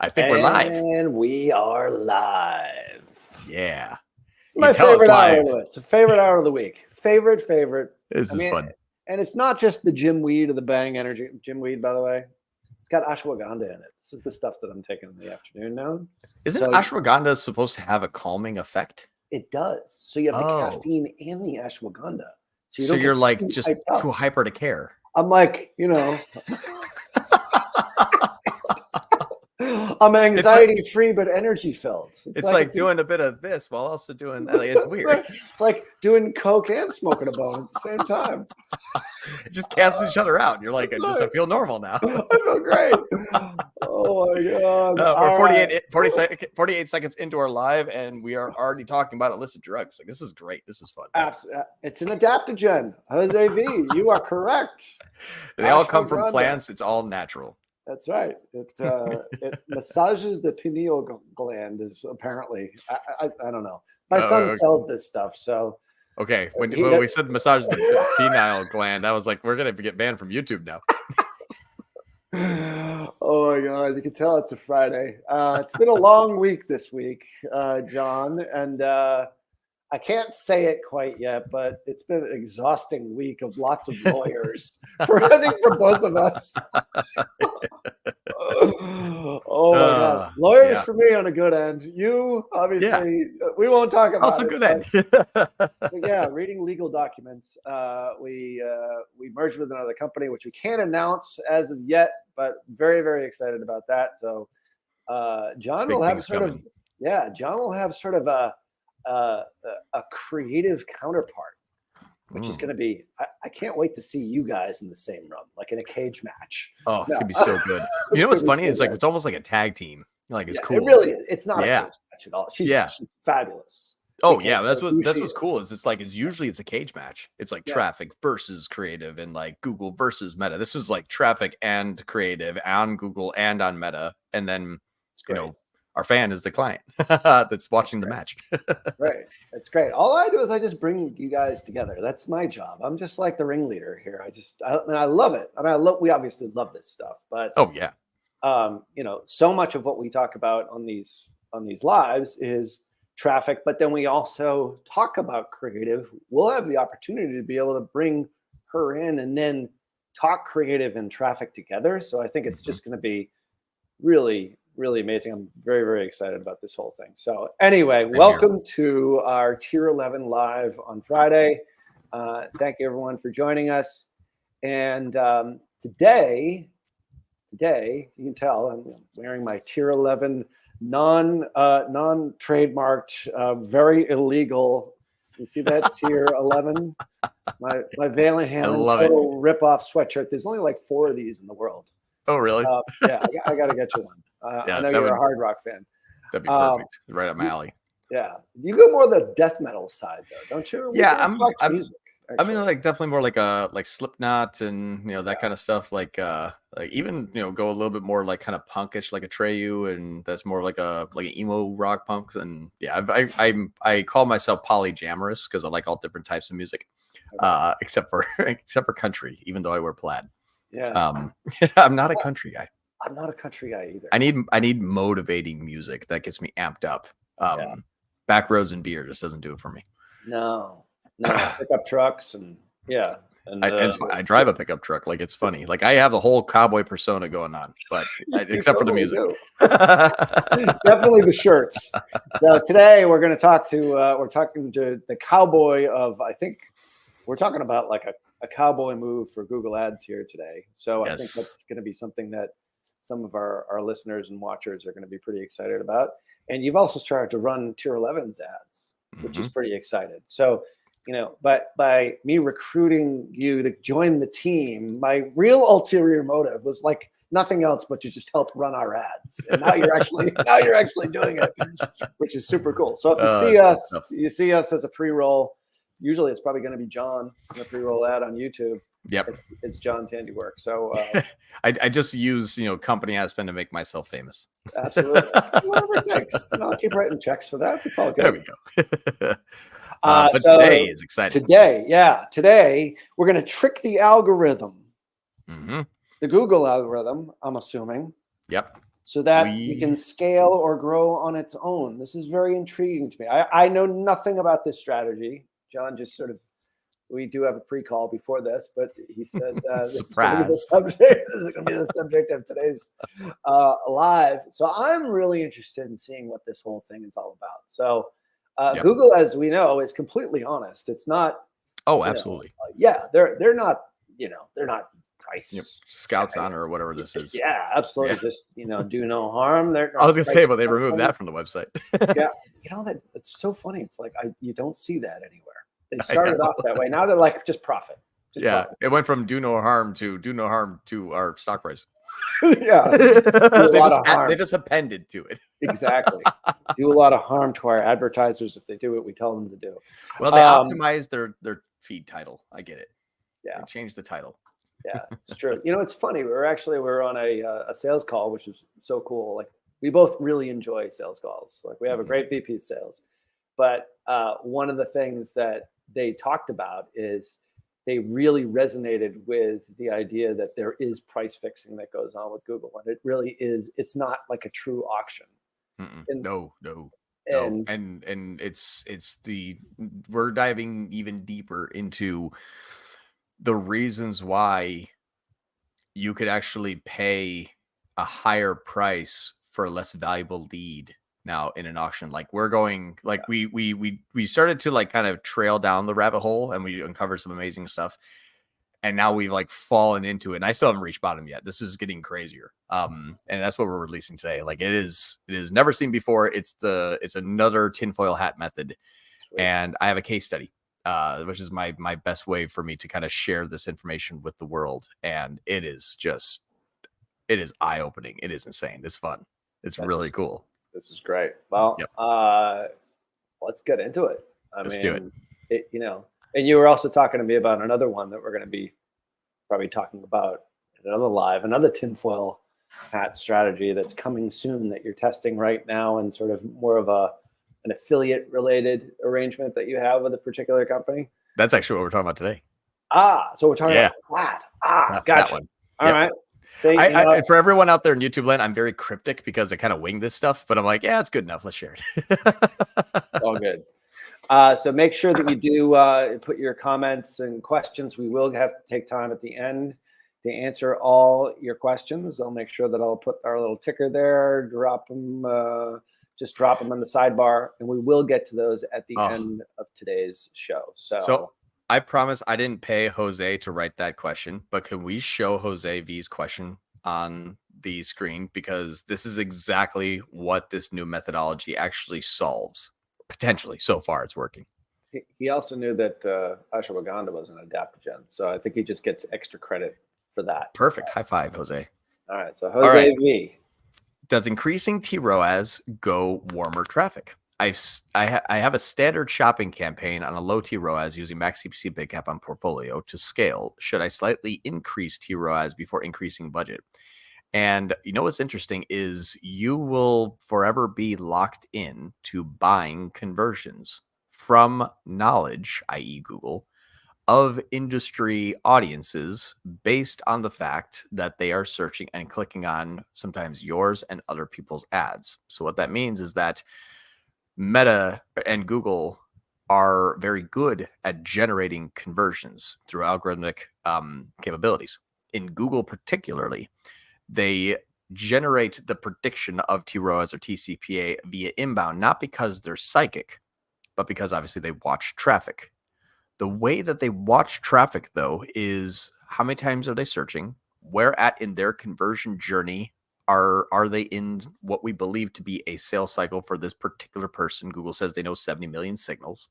I think we're live. And we are live. Yeah. It's my favorite hour of the week. It's a favorite hour of the week. Favorite. This is fun. And it's not just the gym weed or the Bang Energy. Gym weed, by the way. It's got ashwagandha in it. This is the stuff that I'm taking in the afternoon now. Isn't ashwagandha supposed to have a calming effect? It does. So you have the caffeine and the ashwagandha. So you're like just too hyper to care. I'm like, I'm anxiety-free, but energy-filled. It's like doing a bit of this while also doing that. Like, it's weird. It's like doing coke and smoking a bone at the same time. It just cancels each other out. You're like, I feel normal now. I feel great. Oh, my God. We're 48 seconds into our live, and we are already talking about illicit drugs. Like, this is great. This is fun. Absolutely. It's an adaptogen. Jose V, you are correct. They all come from plants. It's all natural. That's right. It massages the pineal gland. Is apparently I don't know. My son sells this stuff, so okay. When we said massage the pineal gland, I was like, we're gonna get banned from YouTube now. Oh my God! You can tell it's a Friday. It's been a long week this week, John, and I can't say it quite yet, but it's been an exhausting week of lots of lawyers I think for both of us. Oh my God. Lawyers for me on a good end. You obviously we won't talk about also it. Good end. But reading legal documents. We merged with another company, which we can't announce as of yet, but very, very excited about that. So John will have sort of a creative counterpart, which is going to be, I can't wait to see you guys in the same room, like in a cage match. Oh, it's going to be so good. You know what's funny? It's like, it's almost like a tag team. Like, it's cool. It really is. It's not a cage match at all. She's fabulous. Oh yeah. That's what's cool is it's usually a cage match. It's like traffic versus creative and like Google versus Meta. This was like traffic and creative on Google and on Meta. And then, our fan is the client that's watching the match. Right. That's great. All I do is I just bring you guys together. That's my job. I'm just like the ringleader here. I love it. We obviously love this stuff, but so much of what we talk about on these lives is traffic, but then we also talk about creative. We'll have the opportunity to be able to bring her in and then talk creative and traffic together. So I think it's just going to be really, really amazing. I'm very, very excited about this whole thing. So anyway, welcome to our Tier 11 live on Friday. Thank you everyone for joining us. And today, you can tell I'm wearing my Tier 11 non-trademarked, very illegal. You see that Tier 11? My Valen Hannon rip-off sweatshirt. There's only like 4 of these in the world. Oh, really? I got to get you one. I know you're a hard rock fan. That'd be perfect. Right up my alley. Yeah. You go more the death metal side, though, don't you? Music, I mean, like definitely more like Slipknot and that kind of stuff. Like even go a little bit more like kind of punkish, like Atreyu, and that's more like an emo rock punk. And I call myself polyamorous because I like all different types of music, except for country. Even though I wear plaid. Yeah. I'm not a country guy. I'm not a country guy either. I need motivating music that gets me amped up. Back rows and beer just doesn't do it for me. No, pickup trucks and I drive a pickup truck. Like, it's funny. Like, I have a whole cowboy persona going on, but except for the music. Definitely the shirts. So today we're going to talk to we're talking to the cowboy of, I think we're talking about like a cowboy move for Google Ads here today. So I think that's going to be something that some of our listeners and watchers are going to be pretty excited about. And you've also started to run Tier 11's ads, which is pretty excited. So, but by me recruiting you to join the team, my real ulterior motive was like nothing else but to just help run our ads. And now you're actually doing it, which is super cool. So if you see us as a pre-roll. Usually it's probably going to be John in the pre-roll ad on YouTube. Yep. It's John's handiwork. So I just use, company ad spend to make myself famous. Absolutely. Whatever it takes. I'll keep writing checks for that. It's all good. There we go. But today is exciting. Today we're going to trick the algorithm. Mm-hmm. The Google algorithm, I'm assuming. Yep. so that we can scale or grow on its own. This is very intriguing to me. I know nothing about this strategy. John just sort of, we do have a pre-call before this, but he said this is going to be the subject. This is going to be the subject of today's live. So I'm really interested in seeing what this whole thing is all about. So Google, as we know, is completely honest. It's not. Oh, absolutely. They're not. They're not price Scouts Honor or whatever this is. Yeah, absolutely. Just do no harm. I was gonna say, but they removed that from the website. Yeah, it's so funny. It's like you don't see that anywhere. They started off that way. Now they're like just profit. Profit. It went from do no harm to our stock price. Yeah, they just appended to it. Exactly. Do a lot of harm to our advertisers if they do what we tell them to do. Well, they optimized their feed title. I get it. Yeah, they changed the title. Yeah, it's true. It's funny. We're on a sales call, which is so cool. Like we both really enjoy sales calls. Like we have a great VP of sales, but one of the things that they talked about is they really resonated with the idea that there is price fixing that goes on with Google, and it really is. It's not like a true auction. No. And we're diving even deeper into the reasons why you could actually pay a higher price for a less valuable lead now in an auction. Like we're going, like we started to like kind of trail down the rabbit hole, and we uncovered some amazing stuff. And now we've like fallen into it, and I still haven't reached bottom yet. This is getting crazier. And that's what we're releasing today. Like it is never seen before. It's another tinfoil hat method. Sweet. And I have a case study, which is my best way for me to kind of share this information with the world. And it is eye-opening. It is insane. It's fun. It's really cool. This is great. Well, let's get into it. Let's do it. And you were also talking to me about another one that we're going to be probably talking about in another tinfoil hat strategy that's coming soon that you're testing right now, and sort of more of an affiliate related arrangement that you have with a particular company. That's actually what we're talking about today. So we're talking about that. Gotcha. That one. All right. See, and for everyone out there in YouTube land, I'm very cryptic because I kind of wing this stuff, but I'm like, it's good enough. Let's share it. All good. So make sure that you do put your comments and questions. We will have to take time at the end to answer all your questions. I'll make sure that I'll put our little ticker there, just drop them on the sidebar, and we will get to those at the end of today's show. So I promise I didn't pay Jose to write that question, but can we show Jose V's question on the screen? Because this is exactly what this new methodology actually solves. Potentially. So far, it's working. He also knew that ashwagandha was an adaptogen, so I think he just gets extra credit for that. Perfect. High five, Jose. All right. So Jose V. Does increasing TROAS go warmer traffic? I have a standard shopping campaign on a low TROAS using max CPC big cap on portfolio to scale. Should I slightly increase TROAS before increasing budget? And what's interesting is you will forever be locked in to buying conversions from knowledge, i.e. Google, of industry audiences based on the fact that they are searching and clicking on sometimes yours and other people's ads. So what that means is that Meta and Google are very good at generating conversions through algorithmic capabilities. In Google particularly, they generate the prediction of TROAS or TCPA via inbound, not because they're psychic, but because obviously they watch traffic. The way that they watch traffic, though, is how many times are they searching? Where at in their conversion journey are they in what we believe to be a sales cycle for this particular person? Google says they know 70 million signals.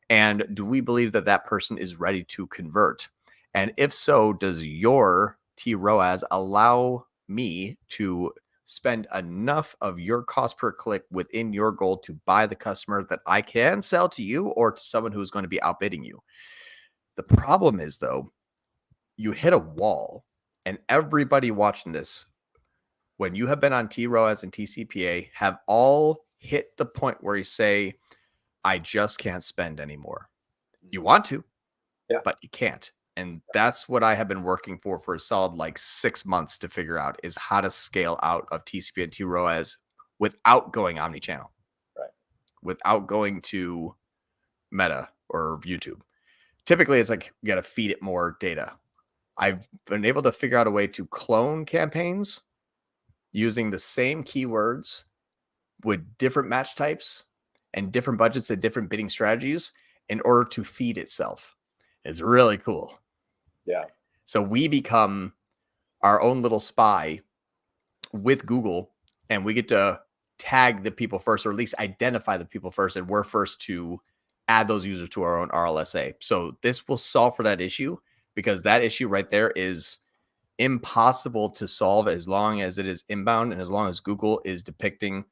And do we believe that that person is ready to convert? And if so, does your TROAS allow me to spend enough of your cost per click within your goal to buy the customer that I can sell to you or to someone who's going to be outbidding you? The problem is, though, you hit a wall, and everybody watching this, when you have been on TROAS and TCPA, have all hit the point where you say, I just can't spend anymore. You want to, but you can't. And that's what I have been working for a solid like 6 months to figure out, is how to scale out of TCP and TROAS without going omni-channel, right? Without going to Meta or YouTube. Typically, it's like you got to feed it more data. I've been able to figure out a way to clone campaigns using the same keywords with different match types and different budgets and different bidding strategies in order to feed itself. It's really cool. Yeah. So we become our own little spy with Google, and we get to tag the people first, or at least identify the people first, and we're first to add those users to our own RLSA. So this will solve for that issue, because that issue right there is impossible to solve as long as it is inbound and as long as Google is depicting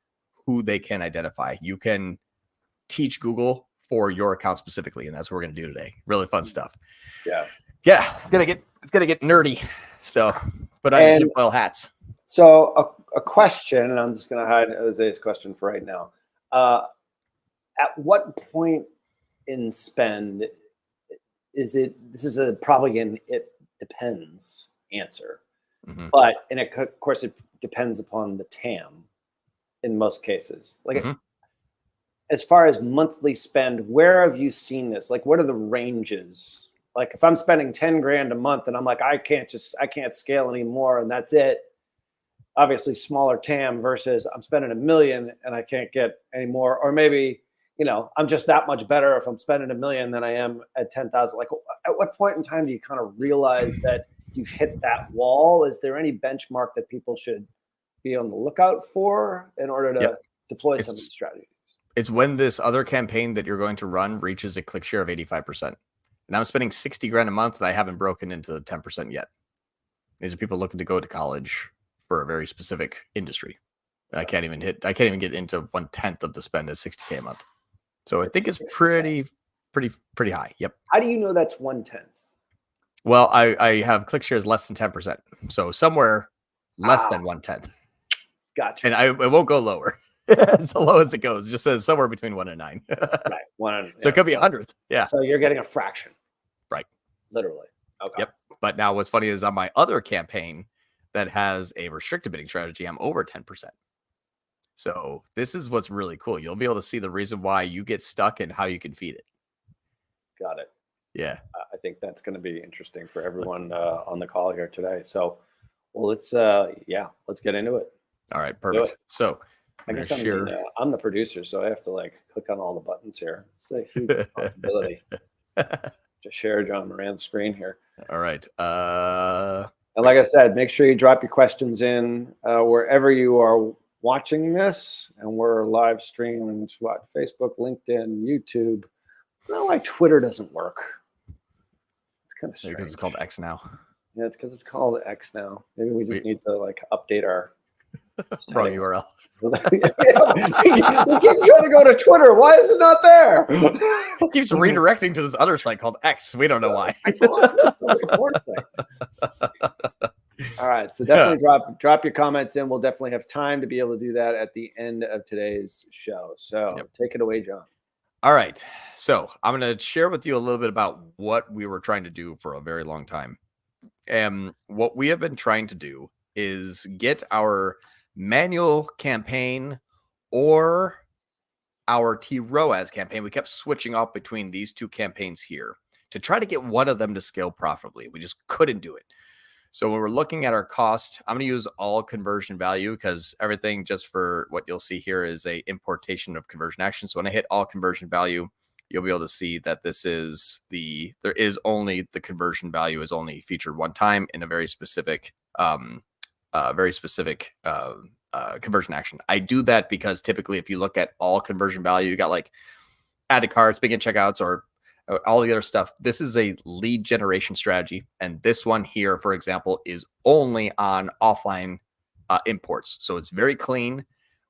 who they can identify. You can teach Google for your account specifically, and that's what we're going to do today. Really fun stuff. Yeah, it's gonna get nerdy. So put on your tinfoil hats. So a question, and I'm just gonna hide Jose's question for right now. At what point in spend is it? This is probably an it depends answer, but and of course it depends upon the TAM in most cases. Like as far as monthly spend, where have you seen this? Like, what are the ranges? Like if I'm spending 10 grand a month and I'm like, I can't scale anymore, and that's it. Obviously smaller TAM versus I'm spending $1 million and I can't get any more. Or maybe, I'm just that much better if I'm spending $1 million than I am at 10,000. Like at what point in time do you kind of realize that you've hit that wall? Is there any benchmark that people should be on the lookout for in order to deploy some of these strategies? It's when this other campaign that you're going to run reaches a click share of 85%. And I'm spending 60 grand a month and I haven't broken into the 10% yet. These are people looking to go to college for a very specific industry. And I can't even get into 1/10 of the spend at 60K a month. So I think it's pretty high. Yep. How do you know that's 1/10? Well, I have click shares less than 10%. So somewhere less than 1/10. Gotcha. And it won't go lower. As low as it goes. It just says somewhere between 1 and 9. Right. So it could be 100th. Yeah. So you're getting a fraction. Right. Literally. Okay. Yep. But now what's funny is on my other campaign that has a restricted bidding strategy, I'm over 10%. So this is what's really cool. You'll be able to see the reason why you get stuck and how you can feed it. Got it. Yeah. I think that's going to be interesting for everyone on the call here today. So, well, let's get into it. All right. Perfect. So I guess I'm the producer, so I have to click on all the buttons here. It's a huge responsibility to share John Moran's screen here. All right. And like I said, make sure you drop your questions in wherever you are watching this. And we're live streaming to Facebook, LinkedIn, YouTube. I don't know why Twitter doesn't work. It's kind of strange. Because it's called X now. Yeah, it's because it's called X now. Maybe we just need to update our wrong URL. We keep trying to go to Twitter. Why is it not there? It keeps redirecting to this other site called X. We don't know why. All right. So definitely drop your comments in. We'll definitely have time to be able to do that at the end of today's show. So take it away, John. All right. So I'm going to share with you a little bit about what we were trying to do for a very long time. And what we have been trying to do is get our manual campaign or our TROAS campaign. We kept switching off between these two campaigns here to try to get one of them to scale profitably. We just couldn't do it. So when we're looking at our cost, I'm going to use all conversion value because everything just for what you'll see here is a importation of conversion action. So when I hit all conversion value, you'll be able to see that the conversion value is only featured one time in a very specific conversion action. I do that because typically if you look at all conversion value, you got add to carts, begin checkouts, or all the other stuff. This is a lead generation strategy. And this one here, for example, is only on offline imports. So it's very clean.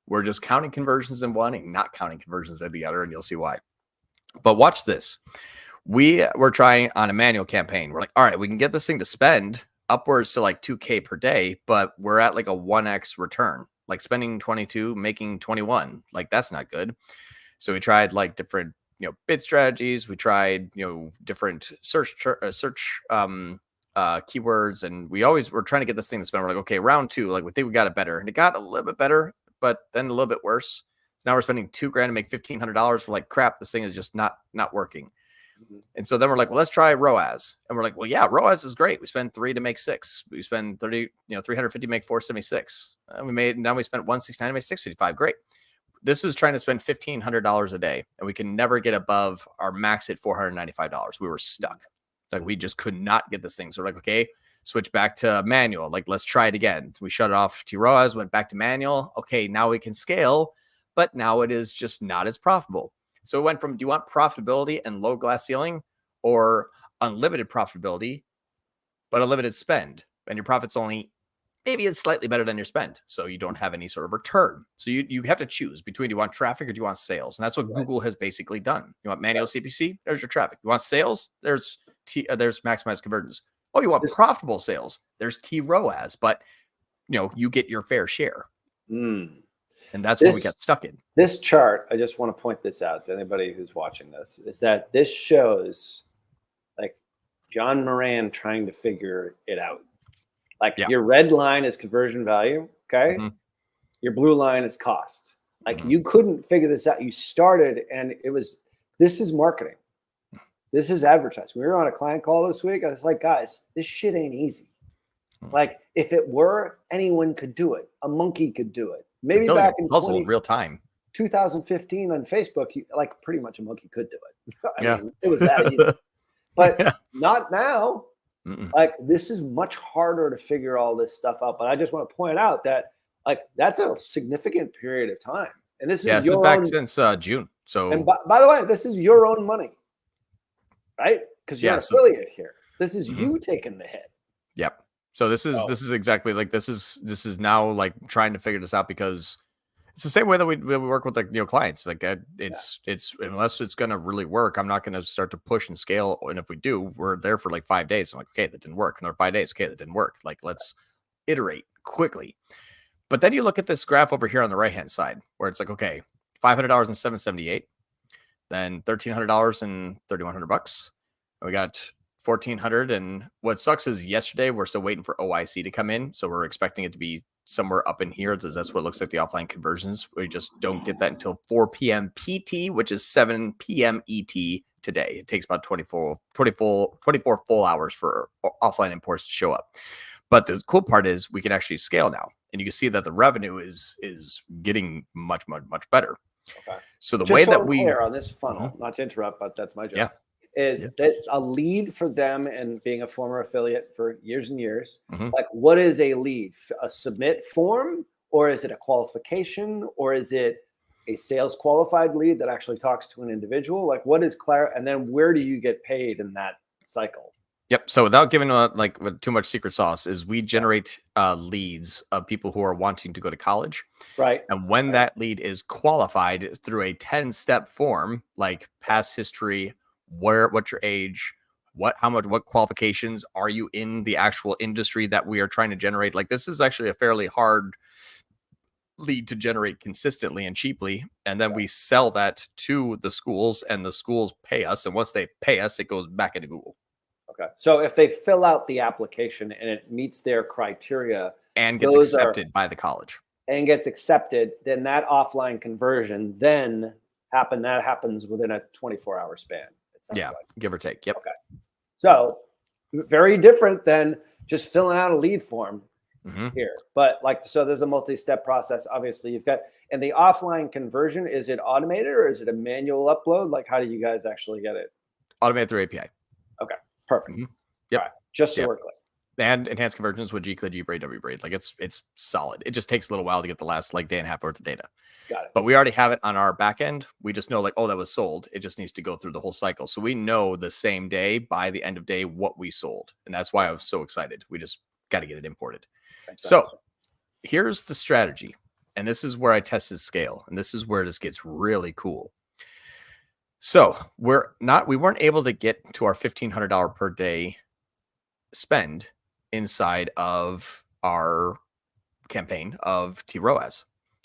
We're just counting conversions in one and not counting conversions in the other. And you'll see why. But watch this. We were trying on a manual campaign. We're all right, we can get this thing to spend upwards to $2K per day, but we're at a 1x return, spending 22, making 21. That's not good. So we tried different bid strategies. We tried, different search keywords, and we're trying to get this thing to spend. We're like, okay, round 2, like we think we got it better, and it got a little bit better, but then a little bit worse. So now we're spending $2,000 to make $1,500 for like crap. This thing is just not working. And so then we're like, well, let's try ROAS. And we're like, well, yeah, ROAS is great. We spend 3 to make 6. We spend 350 to make 476. Now we spent 169 to make 655. Great. This is trying to spend $1,500 a day, and we can never get above our max at $495. We were stuck. Like we just could not get this thing. So we're like, okay, switch back to manual. Like, let's try it again. We shut it off to ROAS, went back to manual. Okay, now we can scale, but now it is just not as profitable. So it went from, do you want profitability and low glass ceiling, or unlimited profitability, but unlimited spend? And your profit's only, maybe it's slightly better than your spend. So you don't have any sort of return. So you have to choose between, do you want traffic or do you want sales? And that's what Google has basically done. You want manual CPC? There's your traffic. You want sales? There's maximized conversions. Oh, you want profitable sales? There's ROAS, but you get your fair share. And that's what we got stuck in. This chart, I just want to point this out to anybody who's watching this, is that this shows like John Moran trying to figure it out. Like your red line is conversion value. Okay. Your blue line is cost. Like you couldn't figure this out. You started and this is marketing. This is advertising. We were on a client call this week. I was like, guys, this shit ain't easy. Like if it were, anyone could do it. A monkey could do it. Maybe back in real time 2015 on Facebook, like pretty much a monkey could do it. I mean, it was that easy. But not now. Like this is much harder to figure all this stuff out. But I just want to point out that like that's a significant period of time. And this is your back since June. So and by the way, this is your own money. Right? Because you're an affiliate here. This is you taking the hit. Yep. So this is exactly like this is now like trying to figure this out, because it's the same way that we work with like clients. Like it's unless it's gonna really work, I'm not gonna start to push and scale. And if we do, we're there for like 5 days. I'm like, okay, that didn't work. Another 5 days, okay, that didn't work. Like let's iterate quickly. But then you look at this graph over here on the right hand side where it's like, okay, $500 and $778, then $1,300 and $3,100. We got 1,400, and what sucks is yesterday we're still waiting for OIC to come in, so we're expecting it to be somewhere up in here, because that's what it looks like, the offline conversions. We just don't get that until 4 p.m. PT, which is 7 p.m. ET today. It takes about 24 full hours for offline imports to show up. But the cool part is we can actually scale now, and you can see that the revenue is getting much better. Okay. So the way that we are on this funnel, not to interrupt, but that's my job. Is that a lead for them, and being a former affiliate for years and years, like what is a lead? A submit form, or is it a qualification, or is it a sales qualified lead that actually talks to an individual? Like what is and then where do you get paid in that cycle? Yep. So without giving with too much secret sauce, is we generate leads of people who are wanting to go to college. Right. And when that lead is qualified through a 10-step form, like past history, what's your age, what qualifications, are you in the actual industry that we are trying to generate? Like this is actually a fairly hard lead to generate consistently and cheaply. And then we sell that to the schools, and the schools pay us. And once they pay us, it goes back into Google. Okay. So if they fill out the application and it meets their criteria and gets accepted by the college and gets accepted, then that offline conversion then happens within a 24-hour span. Yeah, like. Give or take. Yep. Okay. So very different than just filling out a lead form here. But so there's a multi-step process. Obviously, you've got, and the offline conversion, is it automated or is it a manual upload? Like, how do you guys actually get it? Automated through API. Okay. Perfect. Yep. Right. Just so we're clear. And enhanced conversions with Gclid, Gbraid, Wbraid. Like it's solid. It just takes a little while to get the last day and a half worth of data. Got it. But we already have it on our back end. We just know that was sold. It just needs to go through the whole cycle. So we know the same day, by the end of day, what we sold. And that's why I was so excited. We just got to get it imported. So here's the strategy. And this is where I tested scale. And this is where this gets really cool. So we weren't able to get to our $1,500 per day spend inside of our campaign of ROAS.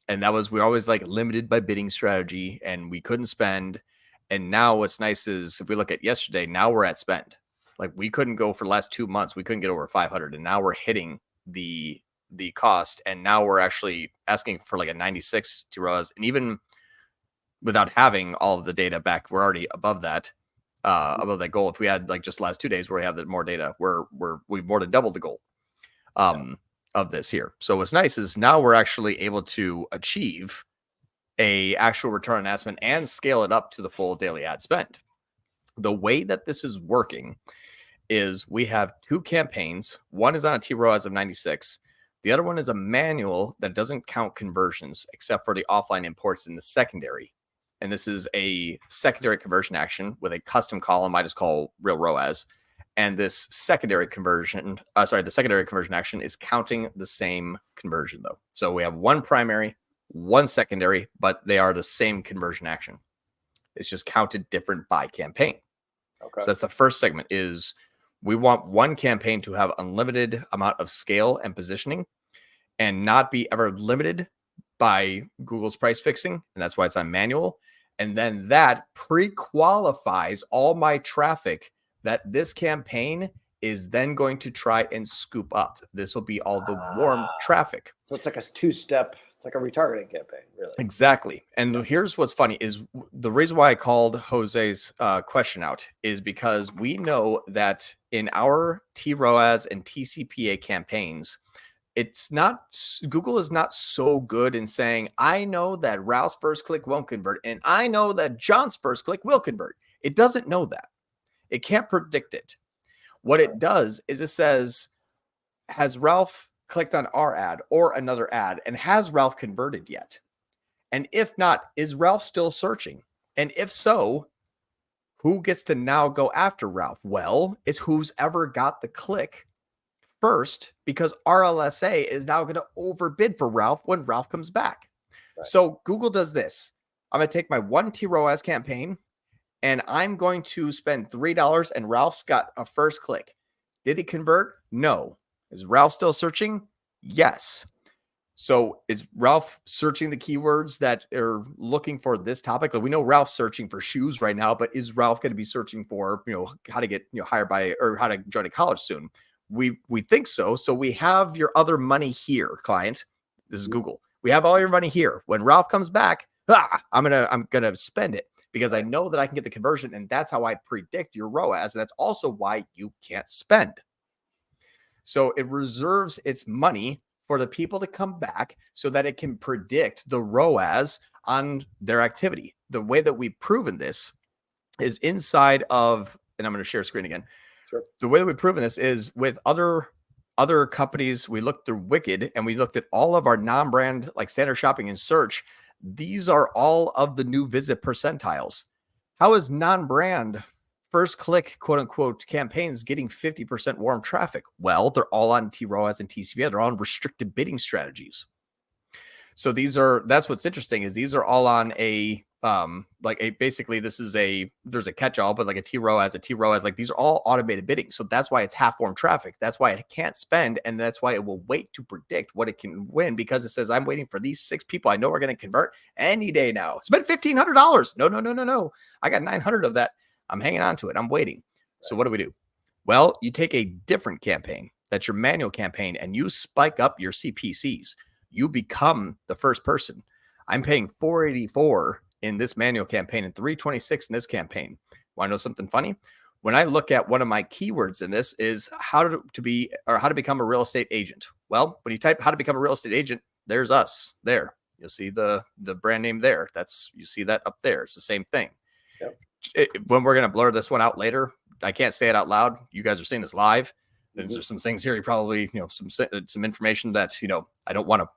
And that was, we're always like limited by bidding strategy, and we couldn't spend. And now what's nice is if we look at yesterday, now we're at spend. Like we couldn't go for the last 2 months. We couldn't get over 500. And now we're hitting the cost. And now we're actually asking for like a 96 to ROAS. And even without having all of the data back, we're already above that goal. If we had like just the last 2 days where we have more data, we've more than doubled the goal of this here. So what's nice is now we're actually able to achieve a actual return on ad spend and scale it up to the full daily ad spend. The way that this is working is we have 2 campaigns. One is on a TROAS of 96. The other one is a manual that doesn't count conversions except for the offline imports in the secondary. And this is a secondary conversion action with a custom column I just call real ROAS. And this secondary conversion, the secondary conversion action is counting the same conversion though. So we have one primary, one secondary, but they are the same conversion action. It's just counted different by campaign. Okay. So that's the first segment is we want one campaign to have unlimited amount of scale and positioning and not be ever limited by Google's price fixing. And that's why it's on manual. And then that pre-qualifies all my traffic that this campaign is then going to try and scoop up. This will be all the warm traffic. So it's like a 2-step, it's like a retargeting campaign, really. Exactly. And here's what's funny is the reason why I called Jose's question out is because we know that in our TROAS and TCPA campaigns, Google is not so good in saying, I know that Ralph's first click won't convert, and I know that John's first click will convert. It doesn't know that. It can't predict it. What it does is it says, has Ralph clicked on our ad or another ad, and has Ralph converted yet? And if not, is Ralph still searching? And if so, who gets to now go after Ralph? Well, it's who's ever got the click first, because RLSA is now going to overbid for Ralph when Ralph comes back. Right. So Google does this. I'm going to take my one TROAS campaign and I'm going to spend $3 and Ralph's got a first click. Did he convert? No. Is Ralph still searching? Yes. So is Ralph searching the keywords that are looking for this topic? Like we know Ralph's searching for shoes right now, but is Ralph going to be searching for, how to get, hired by, or how to join a college soon? We think so. So we have your other money here, client. This is Google. We have all your money here. When Ralph comes back, I'm gonna spend it because I know that I can get the conversion, and that's how I predict your ROAS, and that's also why you can't spend. So it reserves its money for the people to come back so that it can predict the ROAS on their activity. The way that we've proven this is inside of, and I'm going to share screen again. Sure. The way that we've proven this is with other companies. We looked through Wicked and we looked at all of our non-brand like standard shopping and search. These are all of the new visit percentiles. How is non-brand first click quote unquote campaigns getting 50% warm traffic? Well, they're all on TROAS and TCPA. They're all on restricted bidding strategies. So that's what's interesting is these are all on a basically there's a catch-all, but like a TROAS, like these are all automated bidding. So that's why it's half warm traffic. That's why it can't spend. And that's why it will wait to predict what it can win, because it says, I'm waiting for these 6 people I know are going to convert any day now. Spend $1,500. No. I got 900 of that. I'm hanging on to it. I'm waiting. Right. So what do? Well, you take a different campaign that's your manual campaign and you spike up your CPCs. You become the first person. I'm paying $484 in this manual campaign and $326 in this campaign. Want to know something funny? When I look at one of my keywords in this is how to become a real estate agent. Well, when you type how to become a real estate agent, there's us there. You'll see the brand name there. You see that up there. It's the same thing. Yep. When we're going to blur this one out later, I can't say it out loud. You guys are seeing this live. There's some things here. You probably, some information that, I don't want to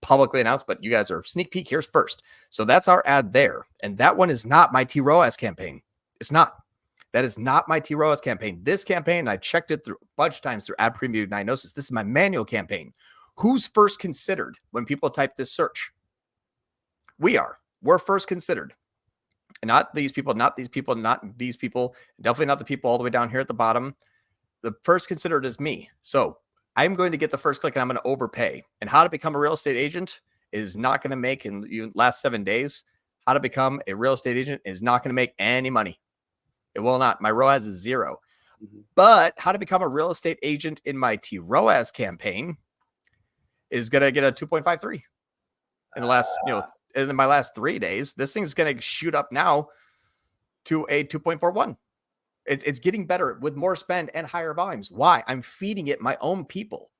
publicly announced, but you guys are sneak peek. Here's first. So that's our ad there. And that one is not my TROAS campaign. It's not. That is not my TROAS campaign. This campaign, I checked it through a bunch of times through ad preview diagnosis. This is my manual campaign. Who's first considered when people type this search? We're first considered. And not these people, not these people, not these people, definitely not the people all the way down here at the bottom. The first considered is me. So I'm going to get the first click and I'm going to overpay. And how to become a real estate agent is not going to make in the last 7 days. how to become a real estate agent is not going to make any money. It will not. My ROAS is 0. But how to become a real estate agent in my ROAS campaign is going to get a 2.53 in the last, in my last 3 days. This thing's going to shoot up now to a 2.41. It's getting better with more spend and higher volumes. Why? I'm feeding it my own people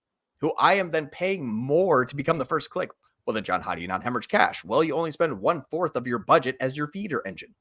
who I am then paying more to become the first click. Well, then, John, how do you not hemorrhage cash? Well, you only spend 1/4 of your budget as your feeder engine.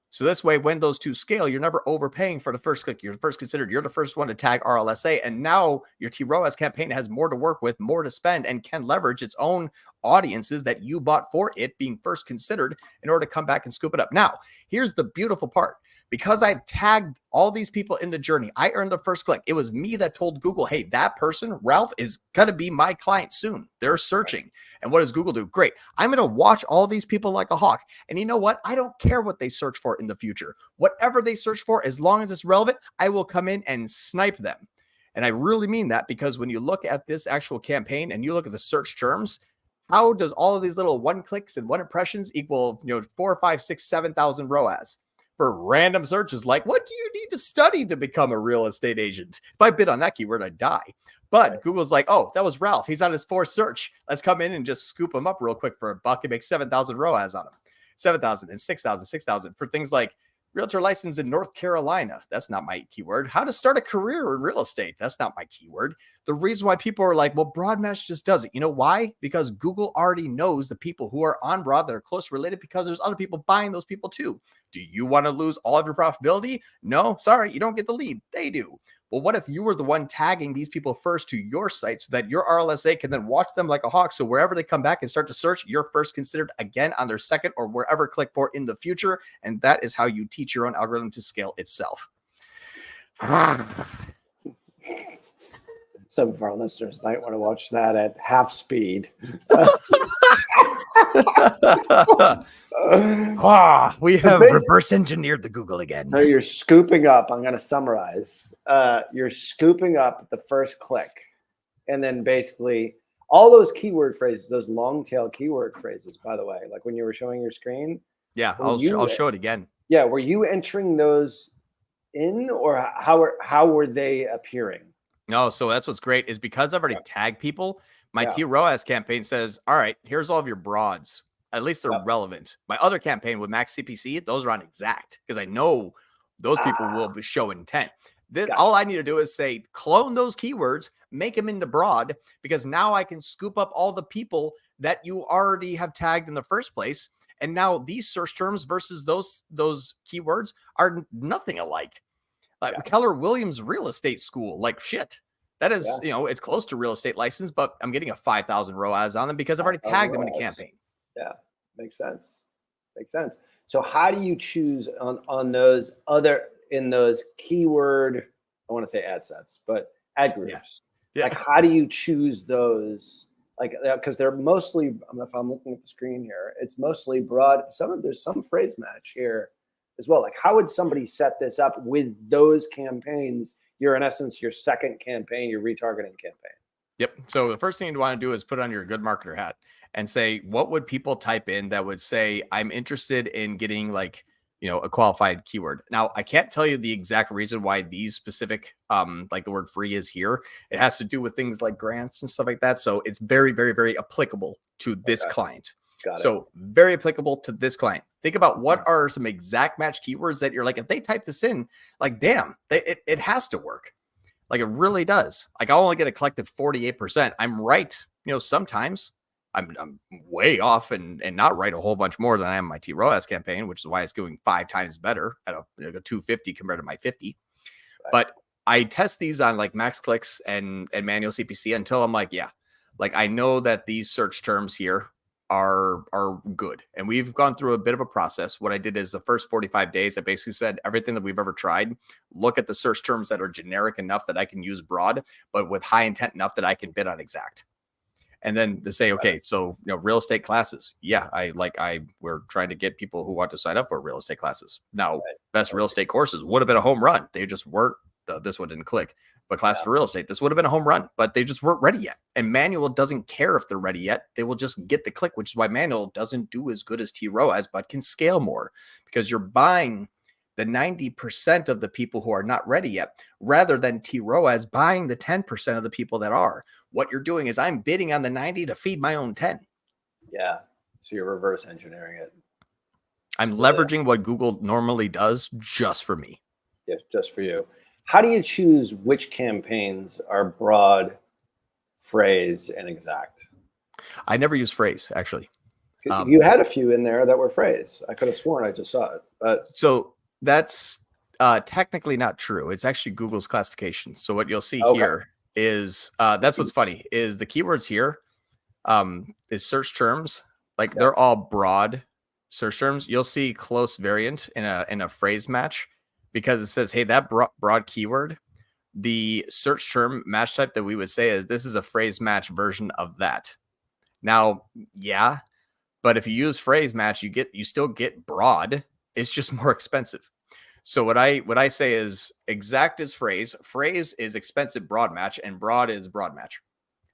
So this way, when those two scale, you're never overpaying for the first click. You're first considered. You're the first one to tag RLSA. And now your ROAS campaign has more to work with, more to spend, and can leverage its own audiences that you bought for it being first considered in order to come back and scoop it up. Now, here's the beautiful part. Because I've tagged all these people in the journey, I earned the first click. It was me that told Google, hey, that person, Ralph, is going to be my client soon. They're searching. And what does Google do? Great. I'm going to watch all these people like a hawk. And you know what? I don't care what they search for in the future. Whatever they search for, as long as it's relevant, I will come in and snipe them. And I really mean that, because when you look at this actual campaign and you look at the search terms, how does all of these little 1 clicks and 1 impressions equal, 4, 5, 6, 7,000 ROAS? For random searches like, what do you need to study to become a real estate agent? If I bid on that keyword, I'd die. But Google's like, oh, that was Ralph. He's on his 4th search. Let's come in and just scoop him up real quick for $1 and make 7,000 ROAS on him. 7,000 and 6,000, 6,000 for things like realtor license in North Carolina. That's not my keyword. How to start a career in real estate. That's not my keyword. The reason why people are like, well, Broadmesh just does it. You know why? Because Google already knows the people who are on Broad that are close related, because there's other people buying those people too. Do you want to lose all of your profitability? No, sorry, you don't get the lead. They do. Well, what if you were the one tagging these people first to your site so that your RLSA can then watch them like a hawk? So wherever they come back and start to search, you're first considered again on their second or wherever click for in the future. And that is how you teach your own algorithm to scale itself. Some of our listeners might want to watch that at half speed. We have reverse engineered the Google again. So you're scooping up. I'm going to summarize. You're scooping up the first click, and then basically all those keyword phrases, those long tail keyword phrases, by the way, like when you were showing your screen. Yeah, I'll show it again. Yeah. Were you entering those in, or how were they appearing? No, so that's what's great is because I've already tagged people, my ROAS campaign says, all right, here's all of your broads. At least they're relevant. My other campaign with Max CPC, those are on exact, because I know those people will show intent. All I need to do is say, clone those keywords, make them into broad, because now I can scoop up all the people that you already have tagged in the first place. And now these search terms versus those keywords are nothing alike. Like Keller Williams Real Estate School, like shit. That is, it's close to real estate license, but I'm getting a 5,000 ROAS on them because I've already tagged them in a campaign. Yeah, makes sense. Makes sense. So how do you choose on those in those keyword, I want to say ad sets, but ad groups? Yeah. Like, how do you choose those? Like, because they're mostly, if I'm looking at the screen here, it's mostly broad. There's some phrase match here as well. Like, how would somebody set this up with those campaigns? You're in essence your second campaign, your retargeting campaign. Yep. So the first thing you want to do is put on your good marketer hat and say, what would people type in that would say, I'm interested in getting like, a qualified keyword. Now, I can't tell you the exact reason why these specific, like the word free is here. It has to do with things like grants and stuff like that. So it's very, very, very applicable to this client. So very applicable to this client. Think about what are some exact match keywords that you're like, if they type this in, like, damn, it has to work. Like, it really does. Like, I'll only get a collective 48%. I'm right. Sometimes I'm way off and not right a whole bunch more than I am my ROAS campaign, which is why it's going 5 times better at a 250 compared to my 50. Right. But I test these on like max clicks and manual CPC until I'm like, I know that these search terms here are good. And we've gone through a bit of a process. What I did is the first 45 days, I basically said everything that we've ever tried, look at the search terms that are generic enough that I can use broad, but with high intent enough that I can bid on exact. And then to say, okay, so, real estate classes. Yeah, we're trying to get people who want to sign up for real estate classes. Now, best real estate courses would have been a home run. They just weren't, this one didn't click. but class for real estate, this would have been a home run, but they just weren't ready yet. And manual doesn't care if they're ready yet. They will just get the click, which is why manual doesn't do as good as ROAS, but can scale more because you're buying the 90% of the people who are not ready yet, rather than ROAS buying the 10% of the people that are. What you're doing is I'm bidding on the 90 to feed my own 10. Yeah. So you're reverse engineering it. I'm leveraging what Google normally does just for me. Yeah, just for you. How do you choose which campaigns are broad, phrase, and exact? I never use phrase, actually. You had a few in there that were phrase. I could have sworn I just saw it. But so that's technically not true. It's actually Google's classification. So what you'll see here is that's what's funny is the keywords here is search terms. Like they're all broad search terms. You'll see close variant in a phrase match because it says, hey, that broad keyword, the search term match type that we would say is this is a phrase match version of that. Now, yeah, but if you use phrase match, you still get broad. It's just more expensive. So what I say is exact is phrase is expensive broad match, and broad is broad match.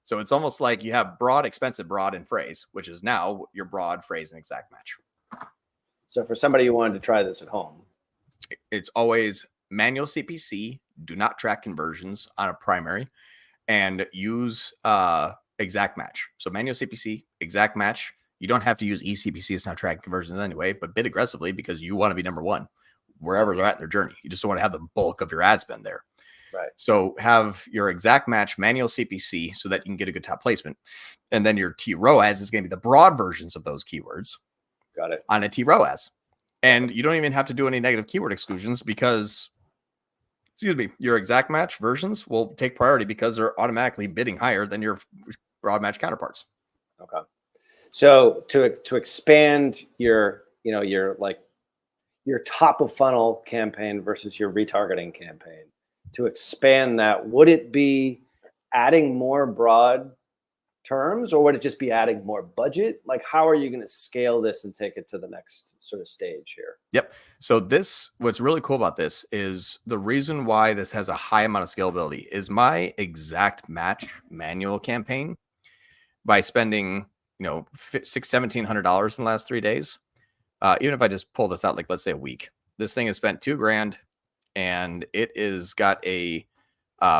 So it's almost like you have broad, expensive, broad, and phrase, which is now your broad, phrase, and exact match. So for somebody who wanted to try this at home, it's always manual CPC, do not track conversions on a primary, and use exact match. So manual CPC, exact match. You don't have to use eCPC. It's not tracking conversions anyway, but bid aggressively because you want to be number one wherever they're at in their journey. You just don't want to have the bulk of your ad spend there. Right. So have your exact match manual CPC so that you can get a good top placement. And then your ROAS is going to be the broad versions of those keywords. Got it. On a ROAS. And you don't even have to do any negative keyword exclusions because, your exact match versions will take priority because they're automatically bidding higher than your broad match counterparts. Okay. So to expand your top of funnel campaign versus your retargeting campaign, to expand that, would it be adding more broad terms or would it just be adding more budget? Like, how are you going to scale this and take it to the next sort of stage here? Yep. So what's really cool about this is the reason why this has a high amount of scalability is my exact match manual campaign by spending, $1,700 in the last 3 days. Even if I just pull this out, like let's say a week, this thing has spent $2,000 and it is got a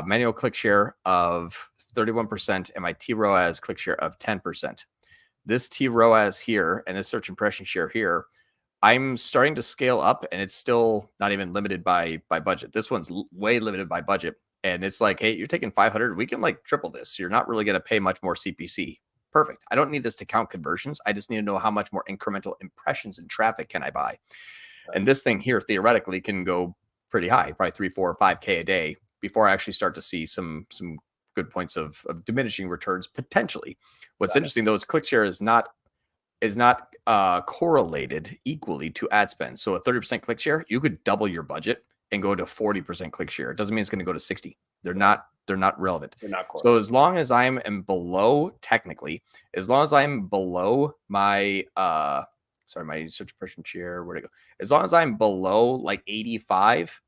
manual click share of 31% and my ROAS click share of 10%. This ROAS here and this search impression share here, I'm starting to scale up and it's still not even limited by budget. This one's way limited by budget. And it's like, hey, you're taking 500. We can like triple this. You're not really going to pay much more CPC. Perfect. I don't need this to count conversions. I just need to know how much more incremental impressions and traffic can I buy. Right. And this thing here theoretically can go pretty high, probably 3, 4, or 5K a day before I actually start to see some good points of diminishing returns potentially. What's interesting though is click share is not correlated equally to ad spend. So a 30% click share, you could double your budget and go to 40% click share. It doesn't mean it's going to go to 60. They're not relevant. They're not correlated. So as long as I'm below, technically, as long as I'm below my my search impression share, where'd it go? As long as I'm below like 85,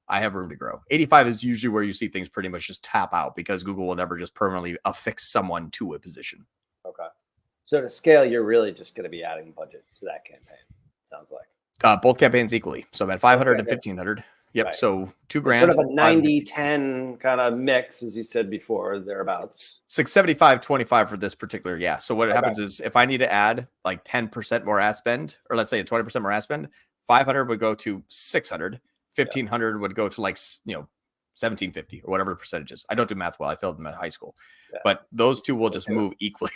I have room to grow. 85 is usually where you see things pretty much just tap out because Google will never just permanently affix someone to a position. Okay. So to scale, you're really just going to be adding budget to that campaign. It sounds like both campaigns equally. So I'm at 500 and 1500. Yep. Right. So $2,000. Sort of a 90-10 kind of mix, as you said before, thereabouts. 675-25 for this particular. Yeah. So what happens is if I need to add like 10% more ad spend, or let's say 20% more ad spend, 500 would go to 600, 1500 would go to like, 1750 or whatever the percentage is. I don't do math well. I failed in high school, but those two will just move equally.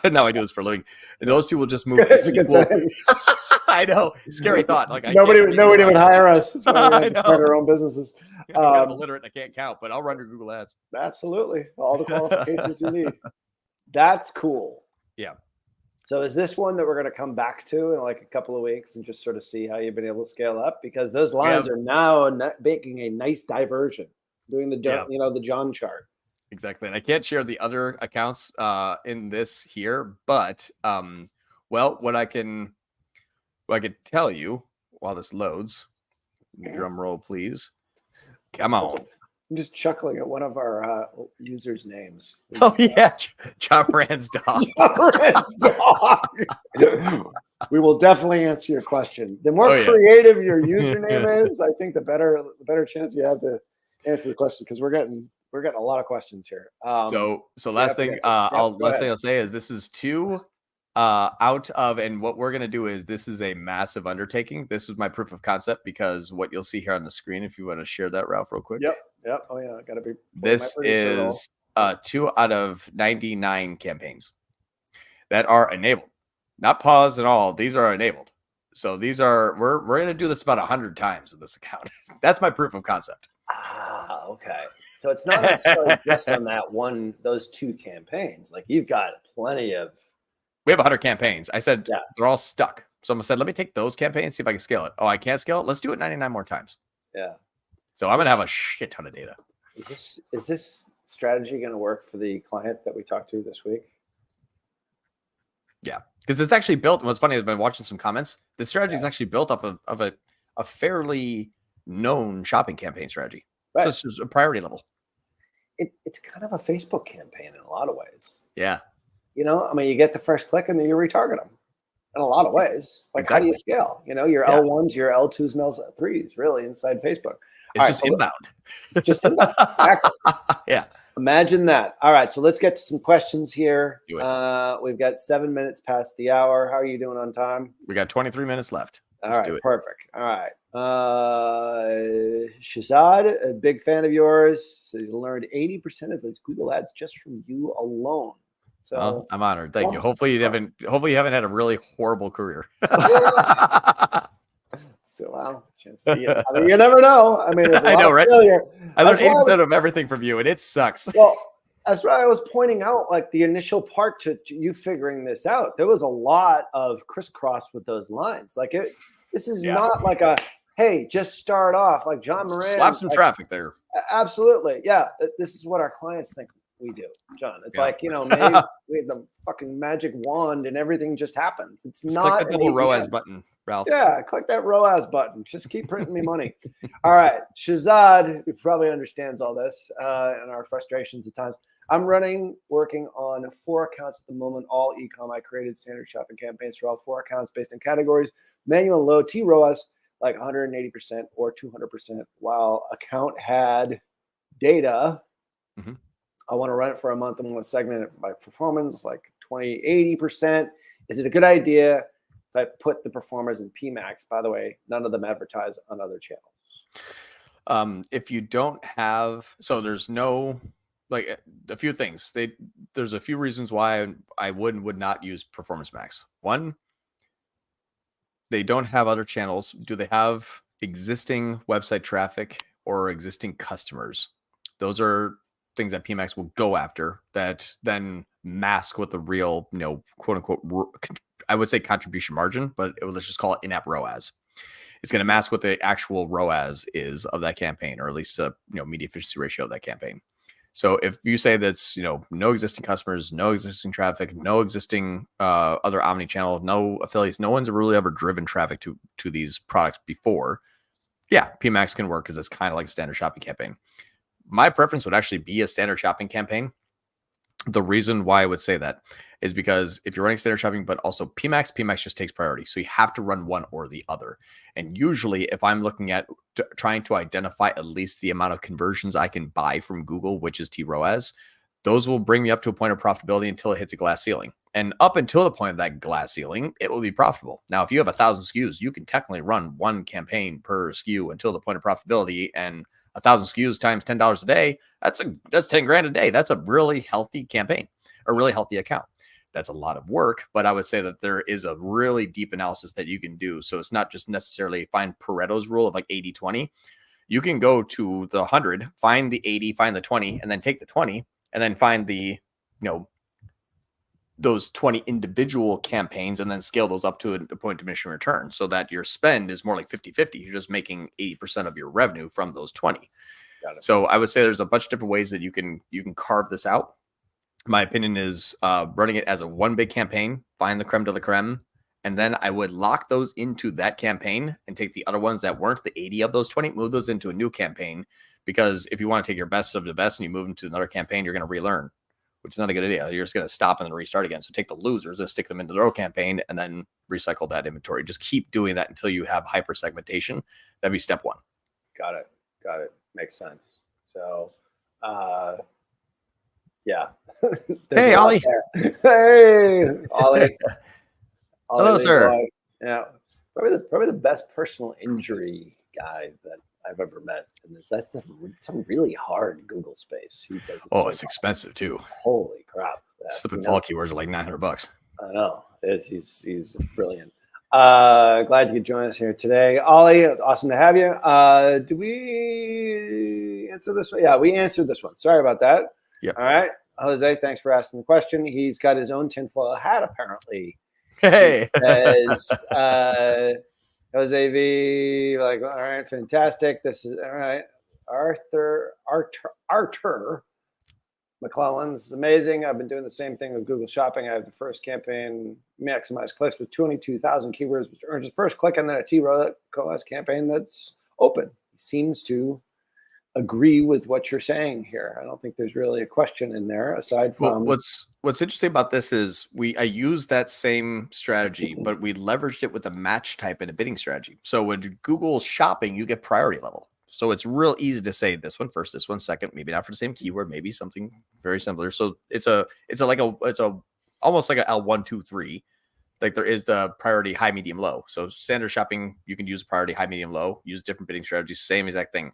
Now I do this for a living. Those two will just move equal. I know. Scary thought. Like nobody would hire us. That's why we have to start our own businesses. I'm illiterate and I can't count, but I'll run your Google ads. Absolutely. All the qualifications you need. That's cool. Yeah. So is this one that we're going to come back to in like a couple of weeks and just sort of see how you've been able to scale up? Because those lines are now making a nice diversion, doing the the John chart. Exactly. And I can't share the other accounts in this here, but what I could tell you while this loads, drum roll, please. Come on. I'm just chuckling at one of our users' names. Oh yeah, John Moran's dog. John Moran's dog. We will definitely answer your question. The more creative your username is, I think the better chance you have to answer the question, because we're getting a lot of questions here. So last thing I'll say is this is 2 out of, and what we're going to do is, this is a massive undertaking. This is my proof of concept, because what you'll see here on the screen, if you want to share that, Ralph, real quick. Yep. Oh yeah, I gotta be. This is 2 out of 99 campaigns that are enabled, not paused at all. These are enabled. So these are, we're going to do this about 100 times in this account. That's my proof of concept. Ah, okay. So it's not necessarily just on those 2 campaigns. Like, you've got plenty of. We have 100 campaigns. I said they're all stuck. So I said, let me take those campaigns, see if I can scale it. Oh, I can't scale it. Let's do it 99 more times. Yeah. So I'm going to have a shit ton of data. Is this strategy going to work for the client that we talked to this week? Yeah, because it's actually built. What's funny, I've been watching some comments. The strategy is actually built up of a fairly known shopping campaign strategy. Right. So it's just a priority level. It's kind of a Facebook campaign in a lot of ways. Yeah. I mean, you get the first click and then you retarget them in a lot of ways. Like, exactly. How do you scale? Your L1s, your L2s, and L3s really inside Facebook. It's just inbound. Just inbound. Exactly. Yeah. Imagine that. All right. So let's get to some questions here. We've got 7 minutes past the hour. How are you doing on time? We got 23 minutes left. All right. Perfect. All right. Shazad, a big fan of yours. So you learned 80% of his Google ads just from you alone. So I'm honored. Thank you. Hopefully you haven't had a really horrible career. So, well, chance to get, I mean, you never know. I mean, I know, right? Failure. I learned 80% of everything from you, and it sucks. Well, that's why I was pointing out, like, the initial part to you figuring this out. There was a lot of crisscross with those lines. Like, this is not like a, hey, just start off like John Moran. Slap some traffic there. Absolutely. Yeah. This is what our clients think we do, John. It's like, maybe we have the fucking magic wand and everything just happens. It's not click the double ROAS button, Ralph. Yeah, click that ROAS button. Just keep printing me money. All right. Shazad, who probably understands all this and our frustrations at times. I'm working on 4 accounts at the moment, all e-com. I created standard shopping campaigns for all 4 accounts based on categories, manual and low T ROAS, like 180% or 200%, while account had data. Mm-hmm. I want to run it for a month. I'm going to segment it by performance, like 20, 80%. Is it a good idea if I put the performers in PMax? By the way, none of them advertise on other channels. If you don't have, so there's no, like, a few things. There's a few reasons why I would not use Performance Max. One, they don't have other channels. Do they have existing website traffic or existing customers? Those are things that PMax will go after that then mask what the real, quote unquote, I would say contribution margin, but let's just call it in-app ROAS. It's going to mask what the actual ROAS is of that campaign, or at least a media efficiency ratio of that campaign. So if you say that's, no existing customers, no existing traffic, no existing other omni-channel, no affiliates, no one's really ever driven traffic to these products before, yeah, PMax can work because it's kind of like a standard shopping campaign. My preference would actually be a standard shopping campaign. The reason why I would say that is because if you're running standard shopping, but also PMax just takes priority. So you have to run one or the other. And usually if I'm looking at trying to identify at least the amount of conversions I can buy from Google, which is TROAS, those will bring me up to a point of profitability until it hits a glass ceiling. And up until the point of that glass ceiling, it will be profitable. Now, if you have 1,000 SKUs, you can technically run one campaign per SKU until the point of profitability, and 1,000 SKUs times $10 a day, that's 10 grand a day. That's a really healthy campaign, a really healthy account. That's a lot of work, but I would say that there is a really deep analysis that you can do. So it's not just necessarily find Pareto's rule of like 80-20. You can go to the 100, find the 80, find the 20, and then take the 20, and then find the, those 20 individual campaigns, and then scale those up to a point of diminishing return, so that your spend is more like 50-50. You're just making 80% of your revenue from those 20. So I would say there's a bunch of different ways that you can carve this out. My opinion is running it as a one big campaign, find the creme de la creme, and then I would lock those into that campaign and take the other ones that weren't the 80 of those 20, move those into a new campaign, because if you want to take your best of the best and you move into another campaign, you're going to relearn, which is not a good idea. You're just going to stop and then restart again. So take the losers and stick them into their own campaign and then recycle that inventory. Just keep doing that until you have hyper segmentation. That'd be step one. Got it. Makes sense. So, yeah. Hey, Ollie. Hey, Ollie. Hello, sir. Boy. Yeah. Probably the best personal injury guy that I've ever met. And that's some really hard Google space. It's expensive too. Holy crap. Slip and fall keywords are like $900. I know. He's brilliant. Glad you could join us here today. Ollie, awesome to have you. Do we answer this one? Yeah, we answered this one. Sorry about that. Yeah. All right. Jose, thanks for asking the question. He's got his own tinfoil hat, apparently. Hey. As Jose V, like, all right, fantastic. This is all right. Arthur McClellan, this is amazing. I've been doing the same thing with Google Shopping. I have the first campaign, maximize clicks with 22,000 keywords, which earns the first click, and then a ROAS campaign that's open. He seems to agree with what you're saying here. I don't think there's really a question in there aside from what's interesting about this is I use that same strategy, but we leveraged it with a match type and a bidding strategy. So when Google Shopping, you get priority level. So it's real easy to say this one first, this one second, maybe not for the same keyword, maybe something very similar. So it's almost like a L1, 2, 3. Like there is the priority high, medium, low. So standard shopping, you can use priority high, medium, low, use different bidding strategies, same exact thing.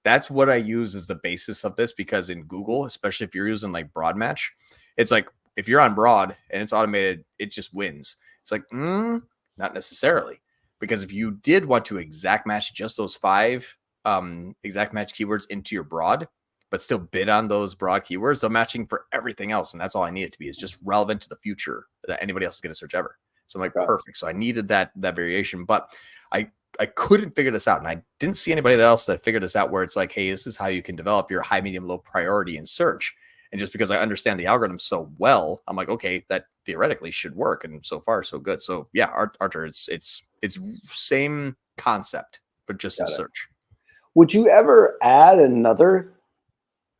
That's what I use as the basis of this, because in Google, especially if you're using like broad match, it's like if you're on broad and it's automated, it just wins. It's like, not necessarily, because if you did want to exact match just those 5 exact match keywords into your broad, but still bid on those broad keywords, they're matching for everything else. And that's all I need it to be, is just relevant to the future that anybody else is going to search ever. So I'm like, perfect. So I needed that variation, but I couldn't figure this out. And I didn't see anybody else that figured this out, where it's like, hey, this is how you can develop your high, medium, low priority in search. And just because I understand the algorithm so well, I'm like, okay, that theoretically should work. And so far, so good. So yeah, Arthur, it's same concept, but just in search. Would you ever add another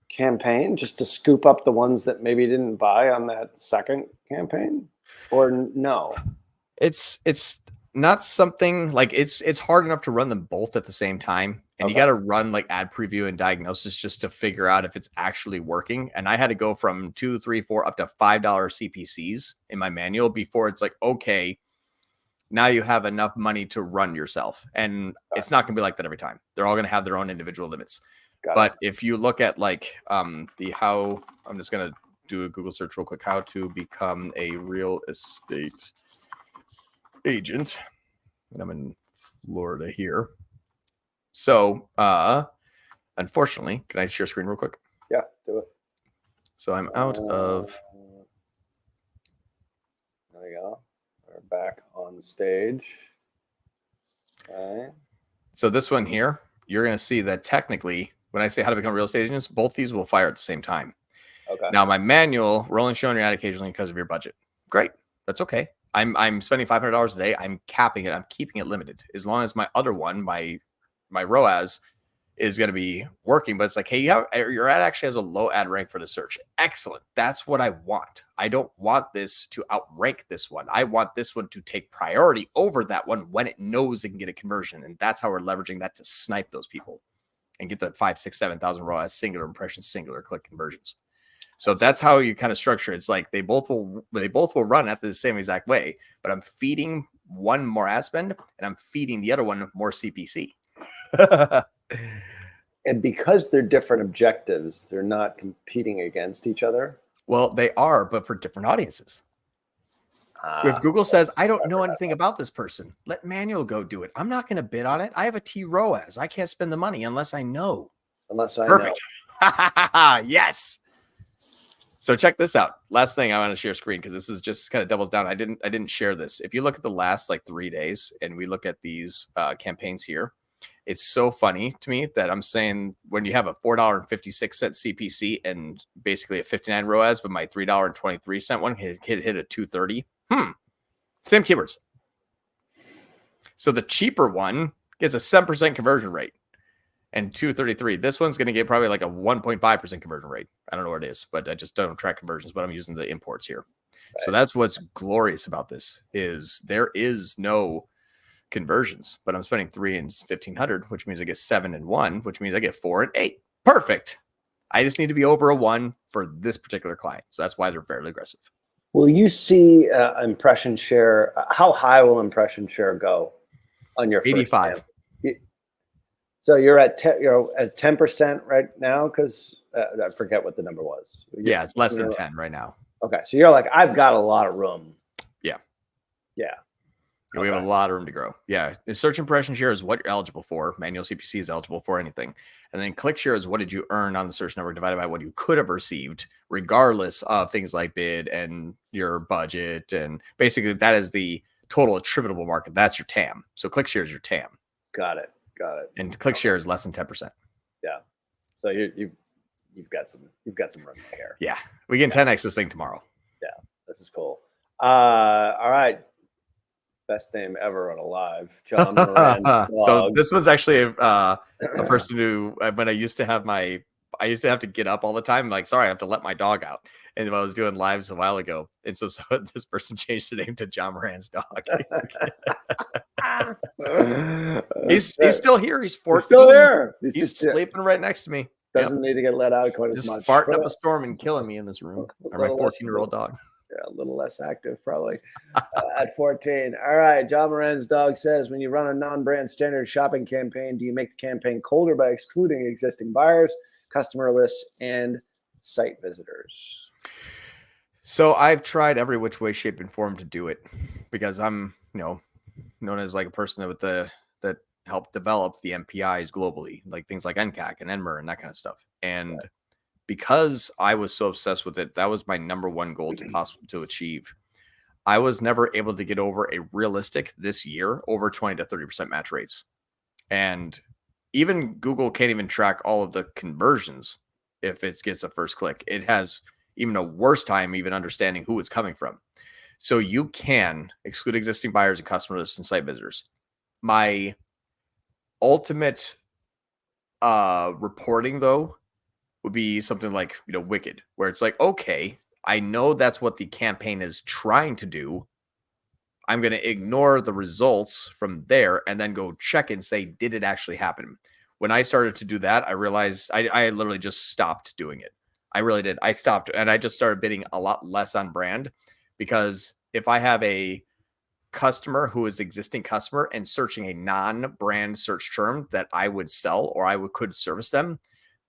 campaign just to scoop up the ones that maybe didn't buy on that second campaign, or no? It's not something like it's hard enough to run them both at the same time. And you got to run like ad preview and diagnosis just to figure out if it's actually working. And I had to go from 2, 3, 4 up to $5 CPCs in my manual before it's like, okay, now you have enough money to run yourself. And it's not going to be like that every time. They're all going to have their own individual limits. But if you look at like I'm just going to do a Google search real quick, how to become a real estate agent. And I'm in Florida here. So unfortunately, can I share screen real quick? Yeah, do it. So I'm out of there we go. We're back on stage. Okay. So this one here, you're going to see that technically, when I say how to become real estate agents, both these will fire at the same time. Okay. Now my manual, we're only showing your ad occasionally because of your budget. Great. That's okay. I'm spending $500 a day. I'm capping it. I'm keeping it limited. As long as my other one, my ROAS is going to be working, but it's like, hey, your ad actually has a low ad rank for the search. Excellent. That's what I want. I don't want this to outrank this one. I want this one to take priority over that one when it knows it can get a conversion. And that's how we're leveraging that to snipe those people and get the 5, 6, 7,000 ROAS, singular impressions, singular click conversions. So that's how you kind of structure. It's like they both will run after the same exact way, but I'm feeding one more ad spend and I'm feeding the other one more CPC. And because they're different objectives, they're not competing against each other. Well, they are, but for different audiences. If Google says, I don't know anything about this person, let manual go do it. I'm not going to bid on it. I have a ROAS. I can't spend the money unless I know. Perfect. Yes. So check this out. Last thing I want to share screen, because this is just kind of doubles down. I didn't share this. If you look at the last like 3 days and we look at these campaigns here, it's so funny to me that I'm saying when you have a $4.56 CPC and basically a 59 ROAS, but my $3.23 one hit a 230. Same keywords. So the cheaper one gets a 7% conversion rate. and 233. This one's going to get probably like a 1.5% conversion rate. I don't know what it is, but I just don't track conversions, but I'm using the imports here. Right. So that's what's glorious about this is there is no conversions, but I'm spending 3 and 1,500, which means I get 7 and 1, which means I get 4 and 8. Perfect. I just need to be over a 1 for this particular client. So that's why they're fairly aggressive. Will you see impression share? How high will impression share go on your 85? So you're at 10% right now, because I forget what the number was. Yeah, it's less than 10 right now. Okay, so you're like, I've got a lot of room. Yeah. Yeah. We have a lot of room to grow. Yeah. The search impression share is what you're eligible for. Manual CPC is eligible for anything. And then click share is what did you earn on the search network divided by what you could have received, regardless of things like bid and your budget. And basically that is the total attributable market. That's your TAM. So click share is your TAM. Got it. And click share is less than 10%. Yeah. So you've got some room here. Yeah. We can 10x this thing tomorrow. Yeah. This is cool. All right. Best name ever on a live, John Moran. So this was actually a person who, when I used to have to get up all the time. I'm like, sorry, I have to let my dog out. And I was doing lives a while ago. And so this person changed the name to John Moran's dog. He's still here. He's 14. He's still here. He's sleeping right next to me. Doesn't need to get let out quite as much. Farting up a storm and killing me in this room. My 14-year-old dog. Yeah, a little less active probably at 14. All right. John Moran's dog says, when you run a non-brand standard shopping campaign, do you make the campaign colder by excluding existing buyers, customer lists, and site visitors? So I've tried every which way, shape, and form to do it because I'm, known as like a person that helped develop the MPIs globally, like things like NCAC and NMR and that kind of stuff. And because I was so obsessed with it, that was my number one goal to achieve. I was never able to get over a realistic this year over 20 to 30% match rates. And even Google can't even track all of the conversions if it gets a first click. It has even a worse time even understanding who it's coming from. So you can exclude existing buyers and customer lists and site visitors. My ultimate reporting, though, would be something like, Wicked, where it's like, okay, I know that's what the campaign is trying to do. I'm going to ignore the results from there and then go check and say, did it actually happen? When I started to do that, I realized I literally just stopped doing it. I really did. I stopped and I just started bidding a lot less on brand, because if I have a customer who is existing customer and searching a non-brand search term that I would sell or could service them,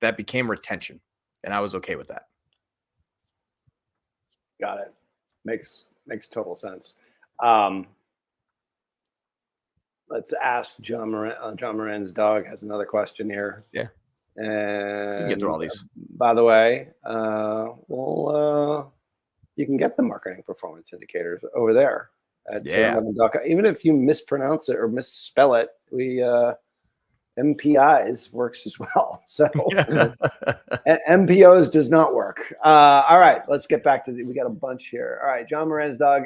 that became retention, and I was okay with that. Got it. Makes total sense. Let's ask John Moran. John Moran's dog has another question here. Yeah. And you can get through all these. By the way, you can get the marketing performance indicators over there at even if you mispronounce it or misspell it, we MPIs works as well. So MPOs does not work. All right, let's get back to we got a bunch here. All right, John Moran's dog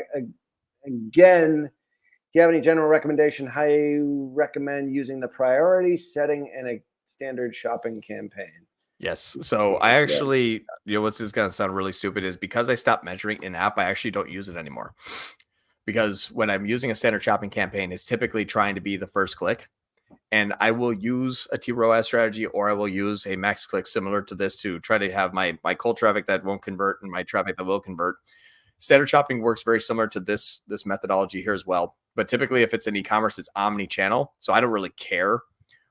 again. Do you have any general recommendation how you recommend using the priority setting in a standard shopping campaign? Yes. So I actually, what's this going to sound really stupid is because I stopped measuring in app, I actually don't use it anymore. Because when I'm using a standard shopping campaign, it's typically trying to be the first click. And I will use a ROAS strategy, or I will use a max click similar to this to try to have my cold traffic that won't convert and my traffic that will convert. Standard shopping works very similar to this methodology here as well. But typically, if it's an e-commerce, it's omni-channel. So I don't really care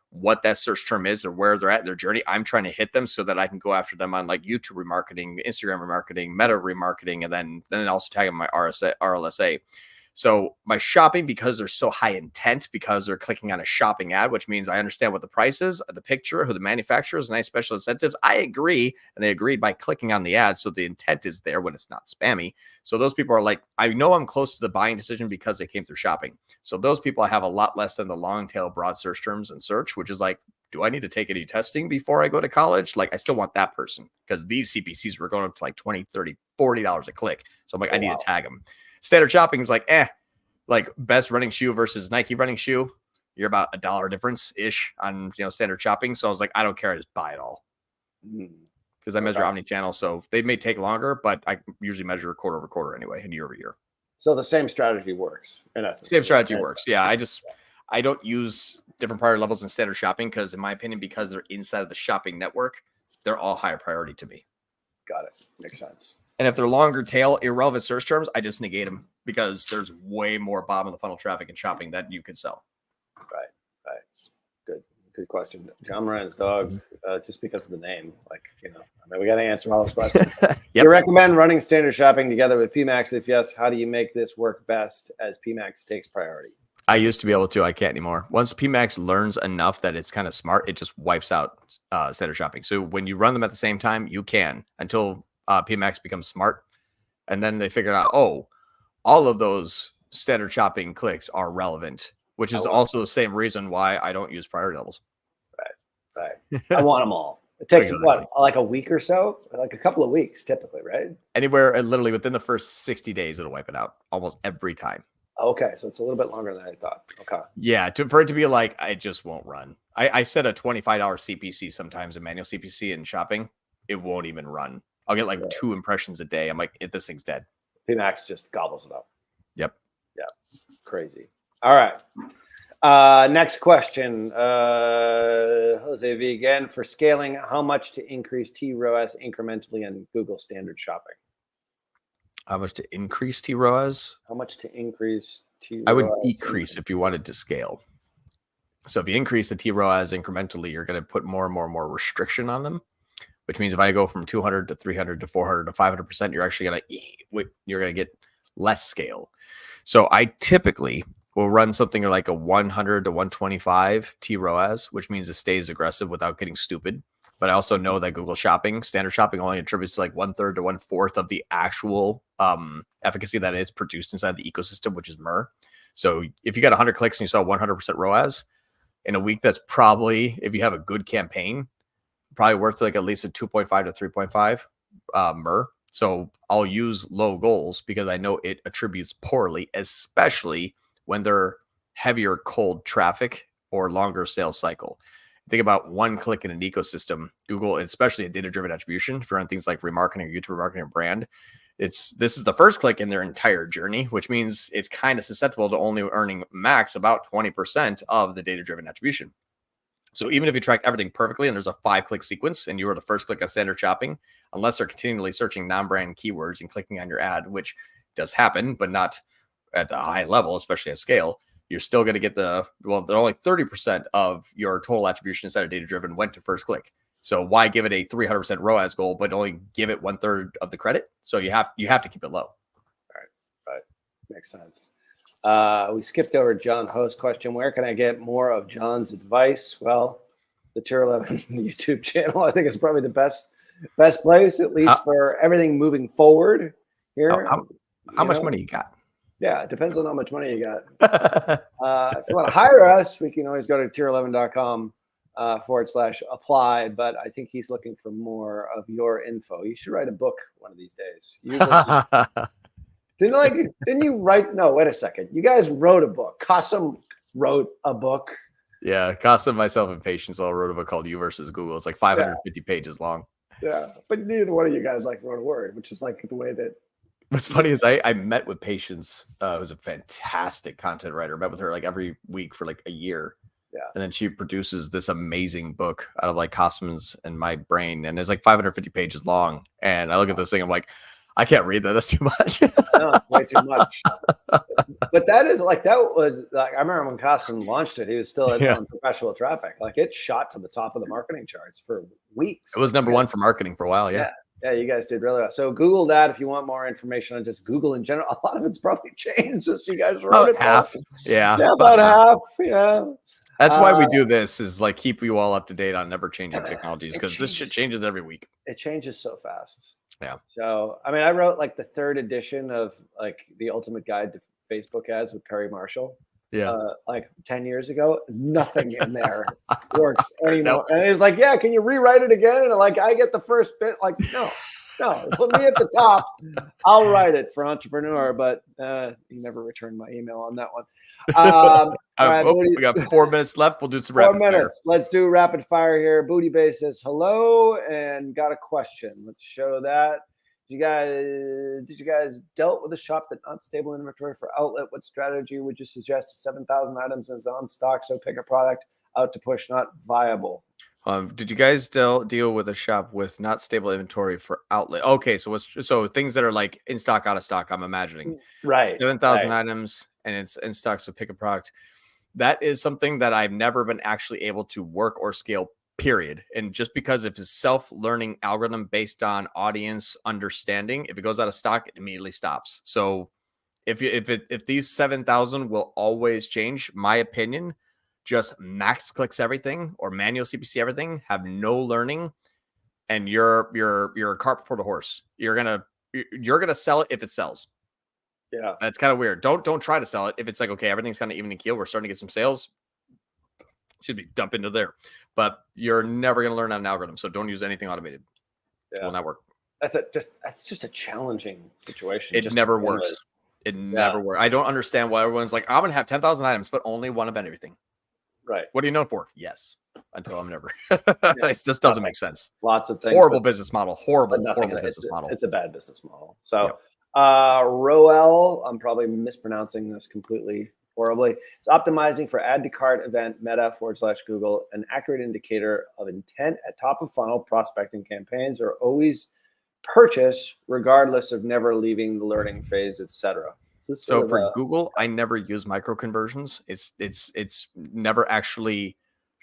what that search term is or where they're at in their journey. I'm trying to hit them so that I can go after them on like YouTube remarketing, Instagram remarketing, Meta remarketing, and then also tag them my RLSA. So my shopping, because they're so high intent, because they're clicking on a shopping ad, which means I understand what the price is, the picture, who the manufacturer is, nice special incentives. I agree. And they agreed by clicking on the ad. So the intent is there when it's not spammy. So those people are like, I know I'm close to the buying decision because they came through shopping. So those people I have a lot less than the long tail broad search terms and search, which is like, do I need to take any testing before I go to college? Like, I still want that person because these CPCs were going up to like $20, $30, $40 a click. So I'm like, I need to tag them. Standard shopping is like, like best running shoe versus Nike running shoe. you're about $1 difference ish on, standard shopping. So I was like, I don't care. I just buy it all. Because I measure omni-channel, so they may take longer, but I usually measure quarter over quarter anyway, and year over year. So the same strategy works in essence. Same strategy works. Yeah, I don't use different priority levels in standard shopping because, in my opinion, because they're inside of the shopping network, they're all higher priority to me. Got it. Makes sense. And if they're longer tail, irrelevant search terms, I just negate them because there's way more bottom of the funnel traffic in shopping that you could sell. Right. Good question. John Moran's dog, just because of the name, we got to answer all those questions. Yep. Do you recommend running standard shopping together with PMax? If yes, how do you make this work best as PMax takes priority? I used to be able to. I can't anymore. Once PMax learns enough that it's kind of smart, it just wipes out standard shopping. So when you run them at the same time, you can until PMax becomes smart. And then they figure out, all of those standard shopping clicks are relevant, which is also the same reason why I don't use priority levels. Right. I want them all. It takes what, like a week or so? Like a couple of weeks typically, right? Anywhere, literally within the first 60 days, it'll wipe it out almost every time. Okay, so it's a little bit longer than I thought. Okay. Yeah, for it to be like, I just won't run. I set a $25 CPC sometimes in manual CPC in shopping. It won't even run. I'll get like 2 impressions a day. I'm like, this thing's dead. PMax just gobbles it up. Yep. Yeah. Crazy. All right. Next question. Jose V again. For scaling, how much to increase ROAS incrementally in Google standard shopping? How much to increase ROAS? How much to increase ROAS? I would decrease if you wanted to scale. So if you increase the ROAS incrementally, you're going to put more and more restriction on them, which means if I go from 200 to 300 to 400 to 500%, you're actually going to get less scale. So I typically will run something like a 100 to 125 ROAS, which means it stays aggressive without getting stupid. But I also know that Google Shopping, standard shopping, only attributes to like 1/3 to 1/4 of the actual efficacy that is produced inside the ecosystem, which is MER. So if you got 100 clicks and you saw 100% ROAS in a week, that's probably, if you have a good campaign, probably worth like at least a 2.5 to 3.5 MER. So I'll use low goals because I know it attributes poorly, especially when they're heavier cold traffic or longer sales cycle. Think about one click in an ecosystem, Google, especially a data-driven attribution for things like remarketing or YouTube remarketing or brand. This is the first click in their entire journey, which means it's kind of susceptible to only earning max about 20% of the data-driven attribution. So even if you track everything perfectly and there's a 5-click sequence and you were the first click on standard shopping, unless they're continually searching non-brand keywords and clicking on your ad, which does happen, but not at the high level, especially at scale, you're still going to get they're only 30% of your total attribution inside of data-driven went to first click. So why give it a 300% ROAS goal, but only give it 1/3 of the credit? So you have to keep it low. Right. Makes sense. We skipped over John Ho's question. Where can I get more of John's advice? Well, the Tier 11 YouTube channel, I think, is probably the best place, at least for everything moving forward here. How much money you got? Yeah, it depends on how much money you got. If you want to hire us, we can always go to tier11.com /apply. But I think he's looking for more of your info. You should write a book one of these days. Didn't you write? No, wait a second. You guys wrote a book. Qasim wrote a book. Yeah, Qasim, myself, and Patience all wrote a book called You versus Google. It's like 550 pages long. Yeah, but neither one of you guys wrote a word, which is like the way that. What's funny is I met with Patience, who's a fantastic content writer. I met with her like every week for like a year. Yeah. And then she produces this amazing book out of like Qasim's and my brain. And it's like 550 pages long. And I look at this thing, I'm like, I can't read that. That's too much. No, it's way too much. But that was like, I remember when Qasim launched it, he was still on professional traffic. Like it shot to the top of the marketing charts for weeks. It was number one for marketing for a while. Yeah. Yeah, you guys did really well. So Google that if you want more information on just Google in general. A lot of it's probably changed since you guys wrote it. Half. Yeah, about half. Yeah. That's why we do this, is like keep you all up to date on never changing technologies, because this shit changes every week. It changes so fast. Yeah. So, I mean, I wrote like the 3rd edition of like the Ultimate Guide to Facebook Ads with Perry Marshall. Yeah. Like 10 years ago, nothing in there works anymore. And it's like, yeah, can you rewrite it again? And like, I get the first bit. Like, no, No, put me at the top. I'll write it for entrepreneur, but you never returned my email on that one. All right, we got 4 minutes left. We'll do some 4 rapid minutes. fire. Let's do rapid fire here. Booty Bay says hello and got a question. Let's show that. Did you guys dealt with a shop that unstable inventory for outlet? What strategy would you suggest? 7,000 items is on stock, so pick a product out to push, not viable. Did you guys deal with a shop with not stable inventory for outlet? Okay, so things that are like in stock, out of stock. I'm imagining, right? 7,000 items and it's in stock. So pick a product. That is something that I've never been actually able to work or scale. Period. And just because it's a self-learning algorithm based on audience understanding, if it goes out of stock, it immediately stops. So if these 7,000 will always change, my opinion, just max clicks everything or manual CPC everything, have no learning, and you're a cart before the horse. You're gonna sell it if it sells. Yeah, that's kind of weird. Don't try to sell it if it's like, okay, everything's kind of even and keel. We're starting to get some sales. Should be dump into there, but you're never going to learn on an algorithm. So don't use anything automated. It will not work. That's just a challenging situation. It never works. It never works. I don't understand why everyone's like, I'm going to have 10,000 items, but only one of everything. Right. What are you known for? Yes. Until I'm never. This doesn't make sense. Lots of things. Horrible business model. Horrible business model. It's a bad business model. So, ROAS, I'm probably mispronouncing this completely horribly. It's optimizing for add to cart event meta/Google. An accurate indicator of intent at top of funnel prospecting campaigns are always purchase regardless of never leaving the learning phase, etc. So for Google, I never use micro conversions. It's never actually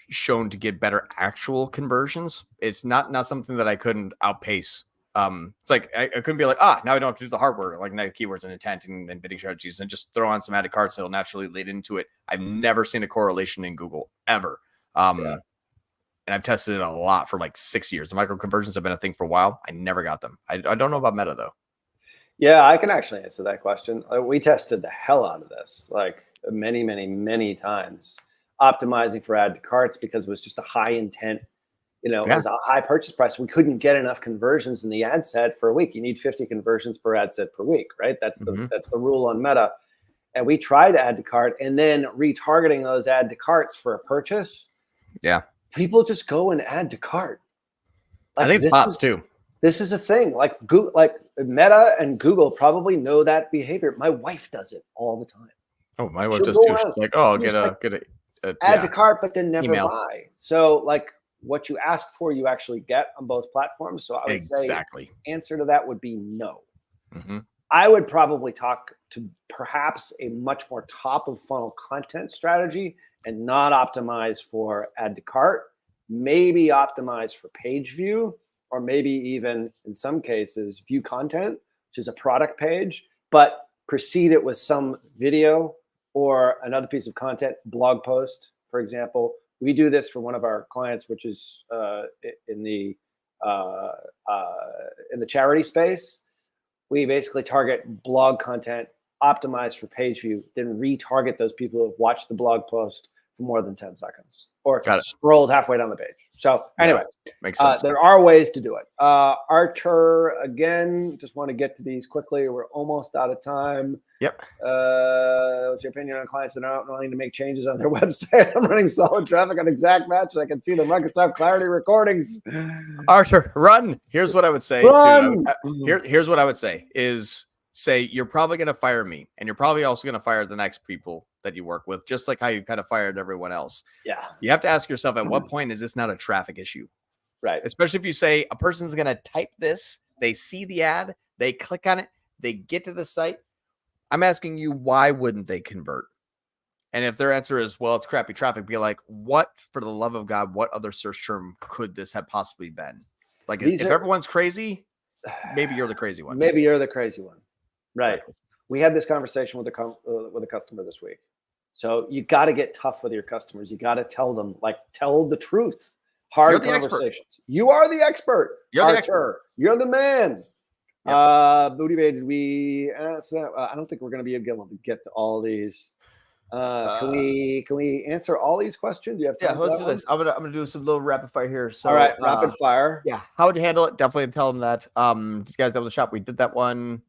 shown to get better actual conversions. It's not something that I couldn't outpace. It's like I couldn't be like, now I don't have to do the hard work, like negative keywords and intent and bidding strategies, and just throw on some added cards that'll naturally lead into it. I've never seen a correlation in Google ever. And I've tested it a lot for like 6 years. The micro conversions have been a thing for a while. I never got them. I don't know about Meta though. Yeah, I can actually answer that question. We tested the hell out of this, like many times, optimizing for add to carts because it was just a high intent. It was a high purchase price. We couldn't get enough conversions in the ad set for a week. You need 50 conversions per ad set per week, right? That's the rule on Meta. And we tried add to cart and then retargeting those add to carts for a purchase. Yeah. People just go and add to cart. Like, I think it's bots too. This is a thing. Like Google, like Meta and Google probably know that behavior. My wife does it all the time. Oh, my wife does too. She's like, oh, get a add to cart, but then never buy. So like, what you ask for, you actually get on both platforms. So I would say answer to that would be no. I would probably talk to perhaps a much more top of funnel content strategy and not optimize for add to cart, maybe optimize for page view, or maybe even in some cases view content, which is a product page, but precede it with some video or another piece of content, blog post, for example. We do this for one of our clients, which is in the charity space. We basically target blog content, optimize for page view, then retarget those people who have watched the blog post for more than 10 seconds or scrolled halfway down the page. So anyway, makes sense. There are ways to do it. Archer, again, just want to get to these quickly. We're almost out of time. Yep. What's your opinion on clients that are not willing to make changes on their website? I'm running solid traffic on exact match. I can see the Microsoft Clarity recordings. Archer, run. Here's what I would say. Run. Here's what I would say is say, you're probably going to fire me, and you're probably also going to fire the next people that you work with, just like how you kind of fired everyone else. Yeah. You have to ask yourself, at what point is this not a traffic issue? Right. Especially if you say a person's going to type this, they see the ad, they click on it, they get to the site. I'm asking you, why wouldn't they convert? And if their answer is, well, it's crappy traffic, be like, what, for the love of God, what other search term could this have possibly been? Like, if everyone's crazy, maybe you're the crazy one. Maybe you're the crazy one. Right. Exactly. We had this conversation with a customer this week. So you got to get tough with your customers. You got to tell them, like, tell the truth. Hard conversations. Expert. You are the expert. You're the expert. You're the man. Yep. Booty Bay, did we? I don't think we're going to be able to get to all these. Can we answer all these questions? Do you have time? Yeah, let's do this. I'm gonna do some little rapid fire here. So all right, rapid fire. Yeah, how would you handle it? Definitely tell them that. These guys down the shop, we did that one.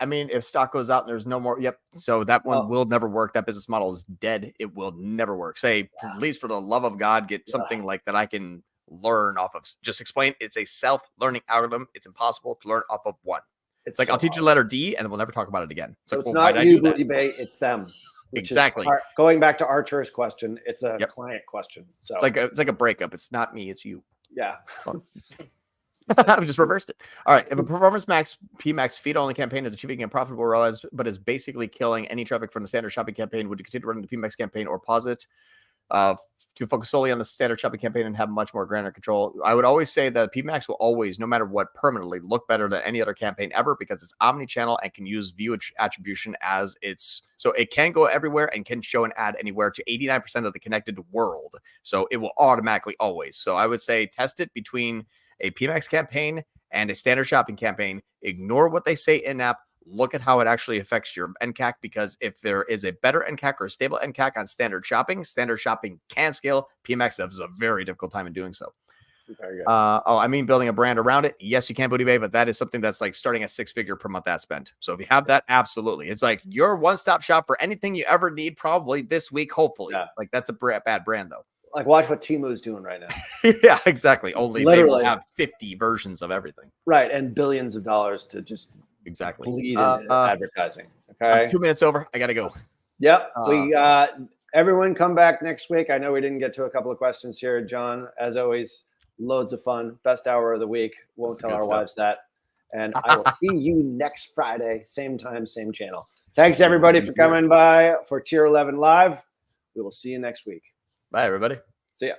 If stock goes out and there's no more, so that one will never work. That business model is dead. It will never work. Say, please, for the love of God, get something like that I can learn off of. Just explain. It's a self-learning algorithm. It's impossible to learn off of one. It's like, I'll teach you letter D and we'll never talk about it again. So it's not you, Booty Bay, it's them. Exactly. Going back to Archer's question, it's a client question. So it's like a breakup. It's not me, it's you. Yeah. I just reversed it. All right. If a performance max PMax feed only campaign is achieving a profitable ROAS, but is basically killing any traffic from the standard shopping campaign, would you continue running the PMax campaign or pause it to focus solely on the standard shopping campaign and have much more granular control? I would always say that PMax will always, no matter what, permanently look better than any other campaign ever because it's omni-channel and can use view attribution as so it can go everywhere and can show an ad anywhere to 89% of the connected world. So it will automatically always. So I would say test it between a PMax campaign and a standard shopping campaign. Ignore what they say in-app. Look at how it actually affects your NCAC, because if there is a better NCAC or a stable NCAC on standard shopping can scale. PMax has a very difficult time in doing so. Very good. Building a brand around it. Yes, you can, Booty Bay, but that is something that's like starting at 6-figure per month ad spend. So if you have that, absolutely. It's like your one-stop shop for anything you ever need, probably this week, hopefully. Yeah. Like that's a bad brand though. Like watch what Temu's doing right now. Yeah, exactly. Only literally, they will have 50 versions of everything. Right, and billions of dollars to just bleed in advertising. Okay, I'm 2 minutes over. I got to go. Yep. Everyone come back next week. I know we didn't get to a couple of questions here. John, as always, loads of fun. Best hour of the week. Won't tell our wives that. And I will see you next Friday. Same time, same channel. Thanks, everybody, for coming by for Tier 11 Live. We will see you next week. Bye, everybody. See ya.